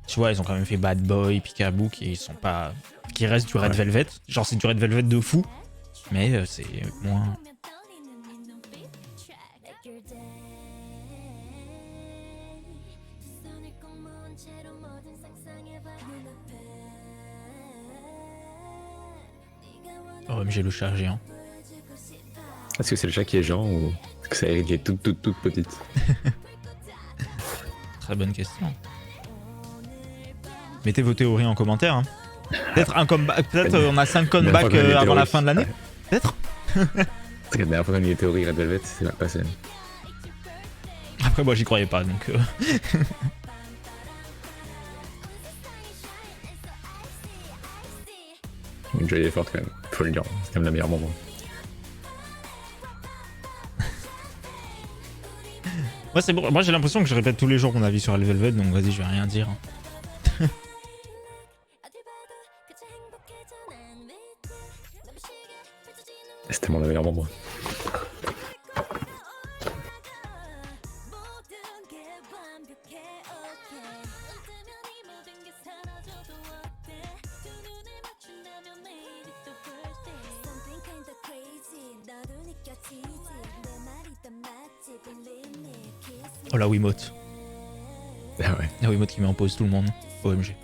Tu vois, ils ont quand même fait Bad Boy, Peekaboo, qui sont pas. Qui restent du Red Ouais. Velvet. Genre, c'est du Red Velvet de fou. Mais c'est moins. OMG, le chat géant. Est-ce que c'est le chat qui est géant ou est-ce que c'est Aerith qui est toute petite? Très bonne question. Mettez vos théories en commentaire. Hein. Peut-être un comeback. Peut-être on a 5 comebacks avant la fin de l'année. Peut-être. Parce que la dernière fois qu'on a eu les théories Red Velvet, c'est pas passé. Après, moi, j'y croyais pas, donc. Une jolie est forte quand même, faut le dire. C'est quand même la meilleure moment. Ouais, c'est bon. Moi, j'ai l'impression que je répète tous les jours mon avis sur Red Velvet, donc vas-y, je vais rien dire. C'est tellement le meilleur moment. Oh la Wiimote. Ah ouais, La Wiimote qui met en pause tout le monde. OMG.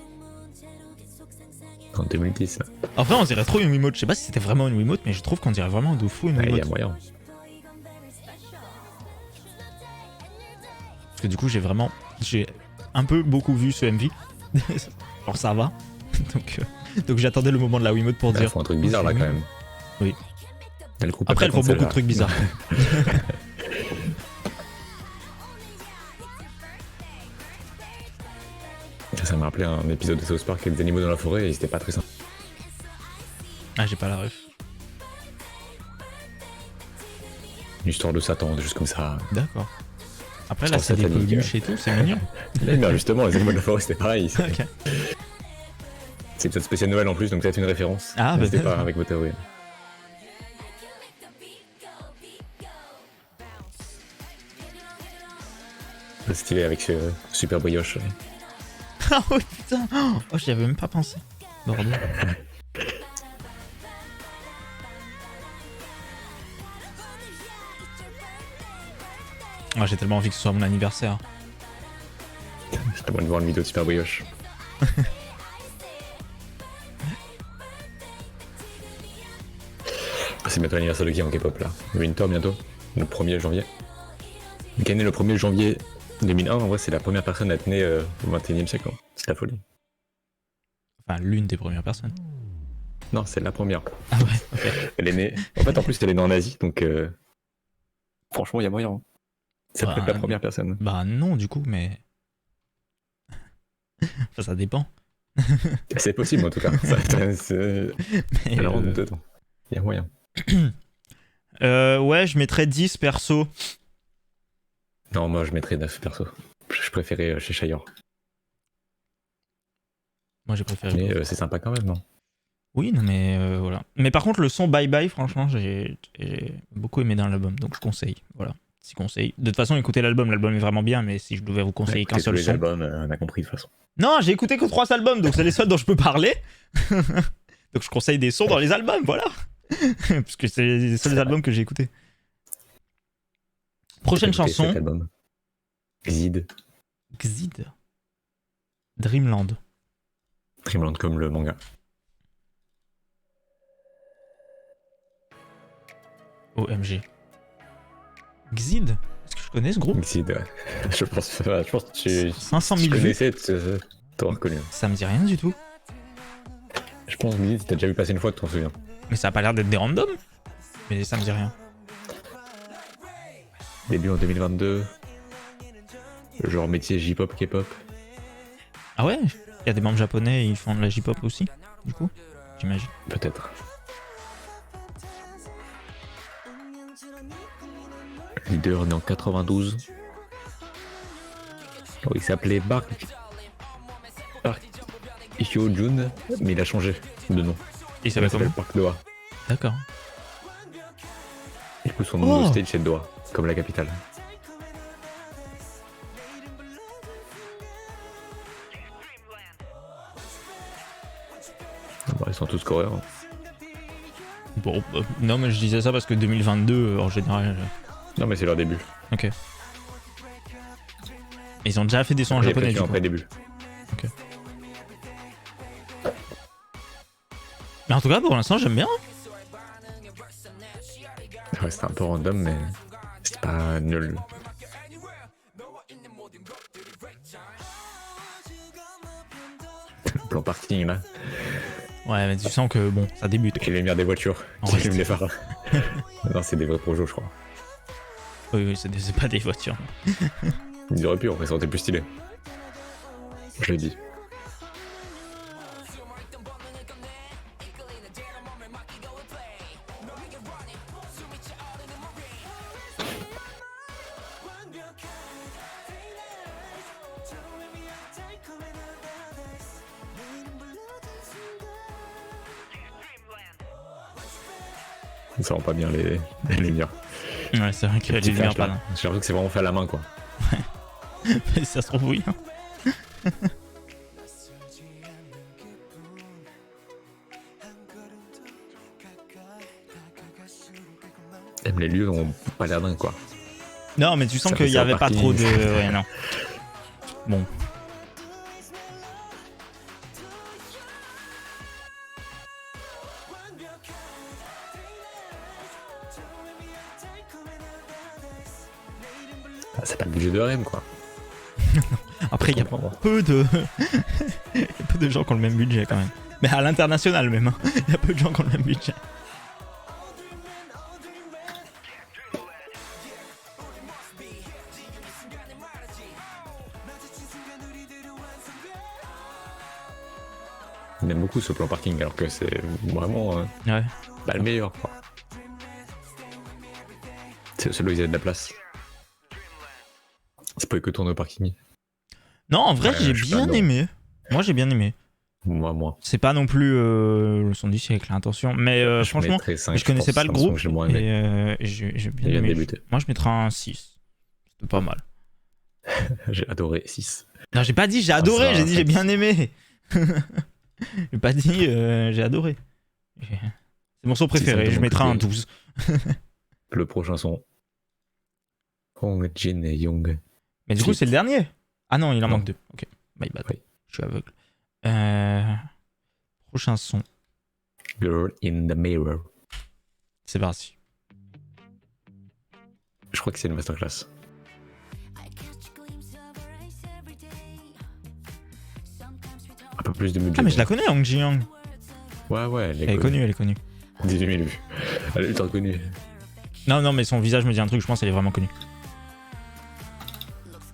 en 2010. Là. En vrai, on dirait trop une Wiimote. Je sais pas si c'était vraiment une Wiimote, mais je trouve qu'on dirait vraiment de fou une Ah, il y Wiimote. a moyen. Parce que du coup, j'ai un peu beaucoup vu ce MV. Alors ça va. donc j'attendais le moment de la Wiimote pour Bah, dire. faut un truc bizarre là quand même. Oui. Elle coupe Après, pas elles font tant, beaucoup de trucs bizarres. Ça m'a rappelé un épisode de South Park avec des animaux dans la forêt et c'était pas très simple. Ah, j'ai pas la ref. Une histoire de Satan, des choses comme ça. D'accord. Après, Je là, trouve c'est des satanique, peluches et tout, c'est mignon. Mais non, justement, les animaux de la forêt c'était pareil. Ok. C'est peut-être spécial Noël en plus, donc peut-être une référence. Ah, N'hésitez peut-être. pas avec vos théories. Stylé avec ce super brioche. Ah ouais, putain. Oh, j'y avais même pas pensé. Bordel. Oh, j'ai tellement envie que ce soit mon anniversaire. J'ai tellement de voir une vidéo de super brioche. C'est bientôt l'anniversaire de qui en K-pop là? Winter bientôt, le 1er janvier. Qui est né le 1er janvier 2001, en vrai c'est la première personne à être née au 21e siècle. Hein. C'est la folie. Enfin, l'une des premières personnes. Non, c'est la première. Ah ouais, ok. Elle est née. En fait, en plus, elle est née en Asie, donc franchement, il y a moyen. Hein. C'est Bah, peut-être la première personne. Bah non, du coup, mais... Enfin, ça dépend. C'est possible en tout cas. C'est... Mais, Elle rentre dedans. Il y a moyen. ouais, je mettrais 10 perso. Non, moi je mettrais 9 perso. Je préférais chez Shire. Moi, j'ai préféré. Mais c'est sympa quand même, non? Oui, non, mais voilà. Mais par contre, le son Bye Bye, franchement, j'ai beaucoup aimé dans l'album, donc je conseille. Voilà, petit conseil. De toute façon, écoutez l'album est vraiment bien, mais si je devais vous conseiller qu'un seul les son. albums, on a compris de toute façon. Non, j'ai écouté que 3 albums, donc c'est les seuls dont je peux parler. Donc je conseille des sons dans les albums, voilà. Parce que c'est les seuls albums que j'ai écoutés. Prochaine T'as écouté chanson. cet album Xid. Xid. Dreamland. Dreamland comme le manga. OMG. Xid? Est-ce que je connais ce groupe? Xid, ouais. Je pense que tu 500 tu 000 vues. connaissais, t'aurais reconnu. Ça me dit rien du tout. Je pense que Xid, t'as déjà vu passer une fois, tu t'en souviens. Mais ça a pas l'air d'être des randoms. Mais ça me dit rien. Début en 2022. Genre métier J-pop, K-pop. Ah ouais? Il y a des membres japonais et ils font de la J-pop aussi, du coup? J'imagine. Peut-être. Leader né en 92. Oh, il s'appelait Park Hyo-jun, mais il a changé de nom. Il s'appelle comment? Park Doha. D'accord. Du coup, son nom Oh. de stage c'est Doha, comme la capitale. Bon, ils sont tous coréens. Hein. Bon, non, mais je disais ça parce que 2022, en général. Non, mais c'est leur début. Ok. Ils ont déjà fait des sons en Après, japonais, peut-être du un coup. pré-début. Mais en tout cas, pour l'instant, j'aime bien. Ouais, c'était un peu random, mais c'était pas nul. Le plan parking là, Ouais, mais tu sens que bon, ça débute. et les lumières des voitures En qui reste. allument les phares. Non, c'est des vrais projets, je crois. Oui, c'est pas des voitures. Ils auraient pu, on aurait été plus stylé. Je l'ai dit. Ça rend pas bien les lumières. Ouais, c'est vrai que les Petit lumières flash, pas là. là. J'ai l'impression que c'est vraiment fait à la main, quoi. Mais ça se trouve, oui. Même les lieux ont pas l'air dingue, quoi. Non, mais tu sens Ça qu'il fait y ça au avait pas parking. trop de. Ouais, non. Bon. Ah, c'est pas le budget de RM, quoi. Après, il y a Comprendre. peu de. Il y a peu de gens qui ont le même budget quand même. Mais à l'international même. Hein. Il y a peu de gens qui ont le même budget. On aime beaucoup ce plan parking, alors que c'est vraiment Ouais. pas le meilleur, quoi. C'est celui où ils avaient de la place. C'est pas que tourner au parking. Non, en vrai, Ouais, j'ai je suis pas bien dedans. aimé. Moi, j'ai bien aimé. Moi. C'est pas non plus le son du siècle, attention. Mais Je franchement, mettrais 5, je connaissais pas le pense, c'est un son groupe. que j'ai moins aimé. Et j'ai bien Il vient de aimé. débuter. Moi, je mettrais un 6. C'était pas mal. J'ai adoré 6. Non, j'ai pas dit j'ai adoré, ça, j'ai dit ça- j'ai bien aimé. J'ai pas dit j'ai adoré. C'est mon son préféré, de je mon mettrai un côté. 12. Le prochain son. Hong Jin et Young. Mais du coup, Fit. c'est le dernier. Ah non, il en Non. manque 2. Ok, my bad. Oui. Je suis aveugle. Prochain son, Girl in the Mirror. c'est parti. Je crois que c'est une masterclass. Un peu plus de budget. Ah, mais je la connais, Hong Ji-young. Ouais, Elle est connue, elle est connue. 18 000 vues. Elle est ultra connue. Non, mais son visage me dit un truc, je pense qu'elle est vraiment connue.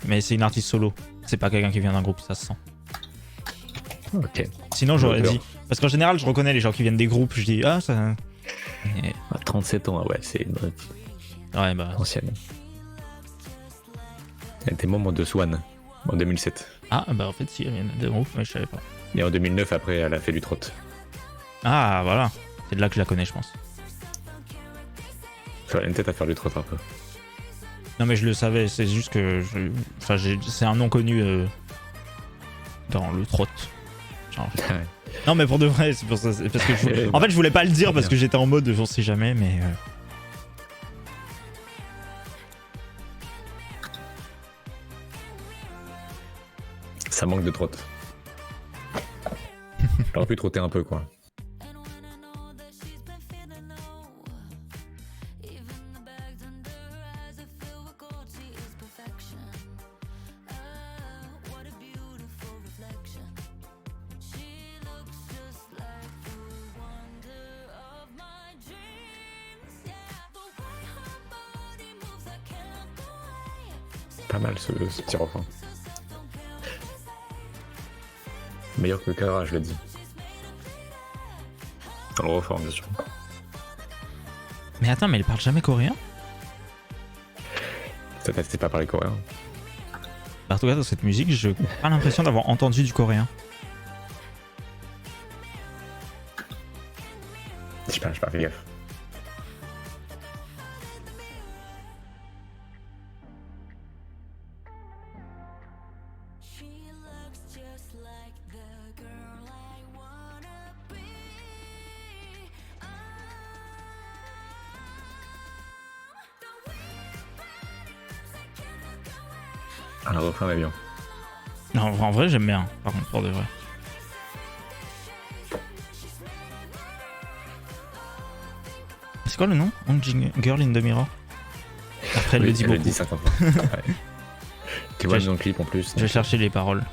Mais c'est une artiste solo. C'est pas quelqu'un qui vient d'un groupe, ça se sent. Ok. Sinon, j'aurais D'accord. dit. Parce qu'en général, je reconnais les gens qui viennent des groupes, je dis ah, ça. Mais- À 37 ans, ouais, c'est une Ouais, bah. ancienne. Elle était membre de Swan en 2007. Ah, bah en fait, si, elle vient des groupes, mais je savais pas. Et en 2009, après, elle a fait du trot. Ah, voilà. C'est de là que je la connais, je pense. Elle a une tête à faire du trot un peu. Non, mais je le savais, c'est juste que. Enfin, c'est un nom connu dans le trot. Genre. Non, mais pour de vrai, c'est pour ça. C'est parce que en fait, je voulais pas le dire parce que j'étais en mode j'en sais jamais, mais. Ça manque de trot. J'aurais pu trotter un peu, quoi. Pas mal ce petit refrain. Meilleur que Kara, je l'ai dit. Dans le refrain, bien sûr. Mais attends, mais elle parle jamais coréen? Peut-être qu'elle sait pas parler coréen. Bah, en tout cas, dans cette musique, j'ai pas l'impression d'avoir entendu du coréen. Je sais pas fait gaffe. Ah, le refrain est bien. Non, en vrai, j'aime bien, par contre, pour de vrai. Parce C'est quoi le nom? Girl in the Mirror. Après, elle le dit elle le beaucoup. dit 50 fois. Ouais. Tu vois dans le clip en plus. Je vais chercher les paroles.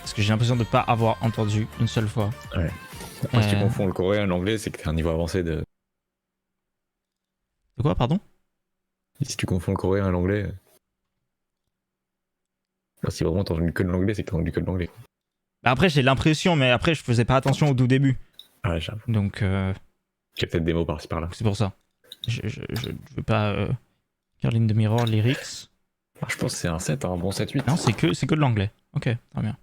Parce que j'ai l'impression de pas avoir entendu une seule fois. Ouais. Après, si tu confonds le coréen et l'anglais, c'est que t'es un niveau avancé de. De quoi, pardon? Si tu confonds le coréen et l'anglais. Alors, si vraiment t'as entendu que de l'anglais, c'est que t'as entendu que de l'anglais. Bah après, j'ai l'impression, mais après, je faisais pas attention au tout début. Ah ouais, j'avoue. Donc, J'ai peut-être des mots par-ci par-là. c'est pour ça. Je veux pas. Girl in the Mirror, lyrics. Ah, je pense que c'est un 7, un bon 7-8. Non, c'est que de l'anglais. Ok, très bien.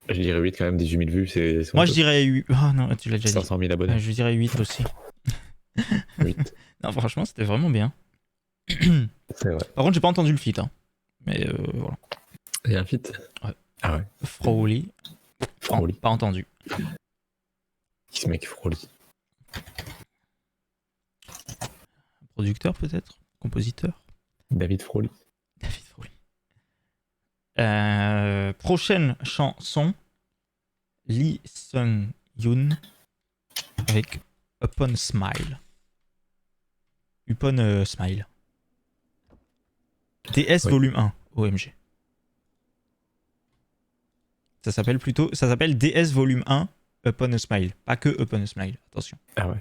Je dirais 8 quand même, 18 000 vues, c'est. Moi, je dirais 8. Ah non, tu l'as déjà dit. 500 000 abonnés. Je dirais 8 aussi. 8. Non, franchement, c'était vraiment bien. C'est vrai. Par contre, j'ai pas entendu le feat. Hein. Mais voilà. Il y a un feat. Ouais. Ah ouais. Froli. Froli. Pas entendu. Qui ce mec Froli? Producteur peut-être? Compositeur? David Froli. David Froli. Prochaine chanson. Lee Sung-yoon avec Upon Smile. Upon Smile. DS Oui. volume 1, OMG. Ça s'appelle DS volume 1, Upon a Smile. Pas que Upon a Smile, attention. Ah ouais.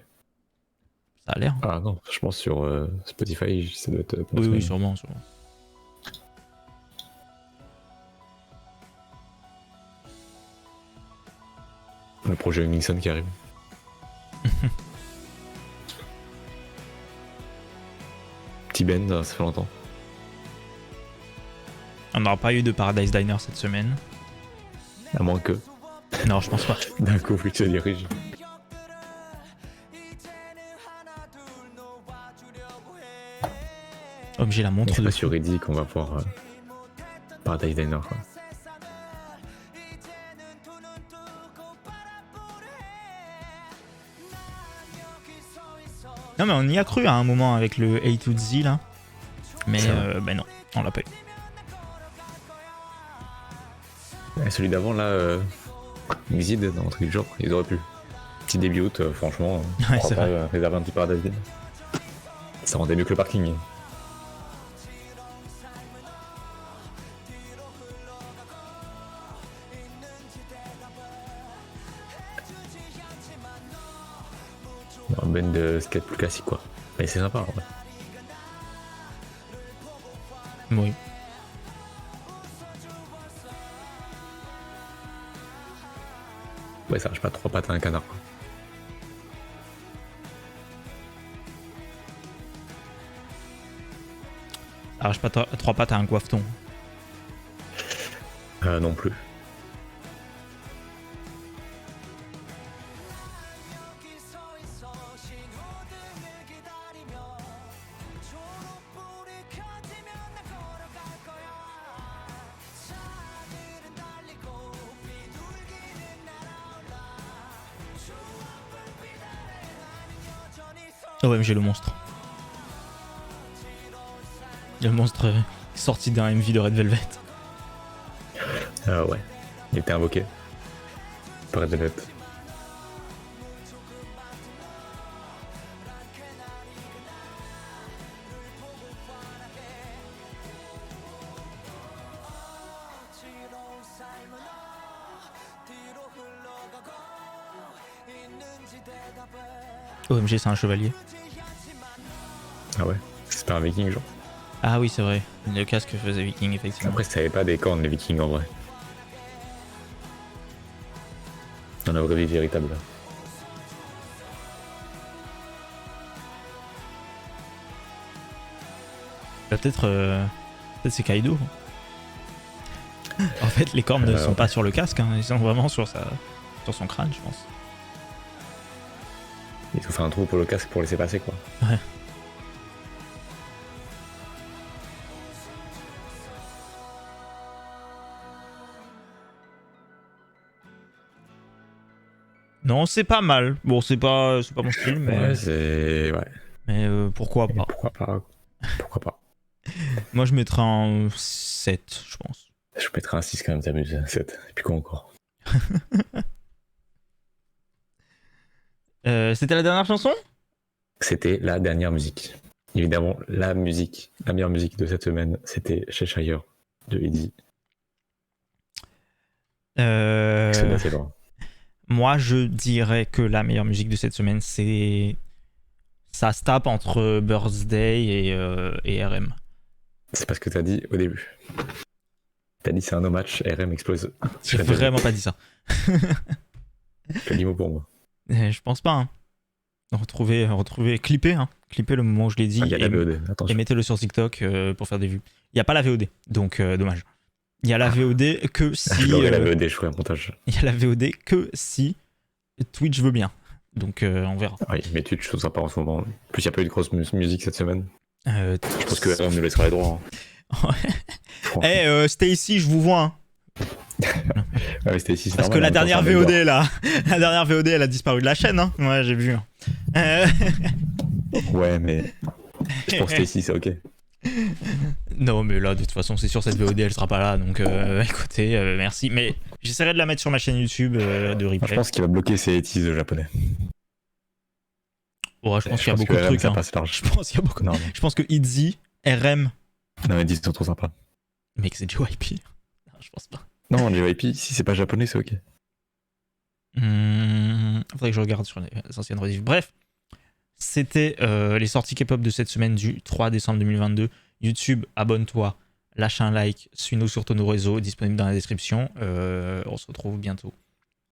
Ça a l'air. Ah non, je pense sur Spotify, ça doit être. Oui, sûrement. Le projet Nixon qui arrive. Petit Ben, ça fait longtemps. On n'aura pas eu de Paradise Diner cette semaine. À moins que. Non, je pense pas. D'un coup, Flick se dirige. J'ai la montre C'est de pas sur Reddit qu'on va voir Paradise Diner. Quoi. Non, mais on y a cru à un moment avec le A to Z là. Mais C'est vrai. ben non, on l'a pas eu. Et celui d'avant, là, Exid, dans un truc du genre, ils auraient pu. Petit début août, franchement, Ouais, pourquoi c'est pas vrai. réserver un petit Paradise Diner. Ça rendait mieux que le parking. Un band de skate plus classique, quoi. Mais c'est sympa, en vrai. Oui. Ouais, ça marche pas 3 pattes à un canard, quoi. Arrache pas 3 pattes à un coiffeton. Non plus. OMG, le monstre. Le monstre sorti d'un MV de Red Velvet. Ouais. Il était invoqué. Par Red Velvet. OMG, c'est un chevalier. Ah ouais. C'est pas un viking, genre. Ah oui, c'est vrai. Le casque faisait viking, effectivement. Après, ça avait pas des cornes, les vikings, en vrai. Dans la vraie vie véritable. Peut-être c'est Kaido. En fait, les cornes ne sont pas sur le casque, hein. Ils sont vraiment sur son crâne, je pense. Il faut faire un trou pour le casque pour laisser passer, quoi. Ouais. Non, c'est pas mal. Bon, c'est pas mon style, mais, Ouais, c'est. Ouais. mais pourquoi Mais pas. pourquoi pas? Pourquoi pas? Moi, je mettrais un 7, je pense. Je mettrai un 6 quand même, t'amuses. 7. Et puis quoi encore? C'était la dernière chanson? C'était la dernière musique. Évidemment, la meilleure musique de cette semaine, c'était Cheshire de Eddie. C'est loin. Moi, je dirais que la meilleure musique de cette semaine, c'est... Ça se tape entre Birthday et RM. C'est pas ce que t'as dit au début. T'as dit c'est un no match, RM explose. J'ai vraiment pas dit ça. Quel mot pour moi. Je pense pas. Hein. Retrouvez, clippez le moment où je l'ai dit. Il y a la VOD, Et attention. mettez-le sur TikTok pour faire des vues. Il n'y a pas la VOD, donc dommage. Il y a la VOD que si... J'aurai la VOD, je ferai un montage. Il y a la VOD que si Twitch veut bien. Donc on verra. Oui, mais tu ne choses pas en ce moment. En plus, il n'y a pas eu de grosse musique cette semaine. Je Je pense que RM nous laissera les droits. Eh, Stacy, je vous vois. Hein. Ouais, c'était ici, c'est Parce que normal, la en même temps, dernière c'est un VOD, débat. là, la dernière VOD, elle a disparu de la chaîne. Hein. Ouais, j'ai vu. Ouais, mais je pense que ici, c'est ok. Non, mais là, de toute façon, c'est sûr, cette VOD, elle sera pas là. Donc, écoutez, merci. Mais j'essaierai de la mettre sur ma chaîne YouTube de replay. Je pense qu'il va bloquer ses étises de japonais. Ouais, je pense qu'il y a beaucoup de RM, trucs. ça Hein. passe large. Je pense qu'il y a beaucoup. Non, Je pense que Itzy, RM, non, mais 10 sont trop sympas. mec, c'est JYP. Non, je pense pas. Non, JYP, si c'est pas japonais, c'est ok. Faudrait que je regarde sur les anciennes rediffs. Bref, c'était les sorties K-pop de cette semaine du 3 décembre 2022. YouTube, abonne-toi, lâche un like, suis-nous sur tous nos réseaux, disponible dans la description. On se retrouve bientôt.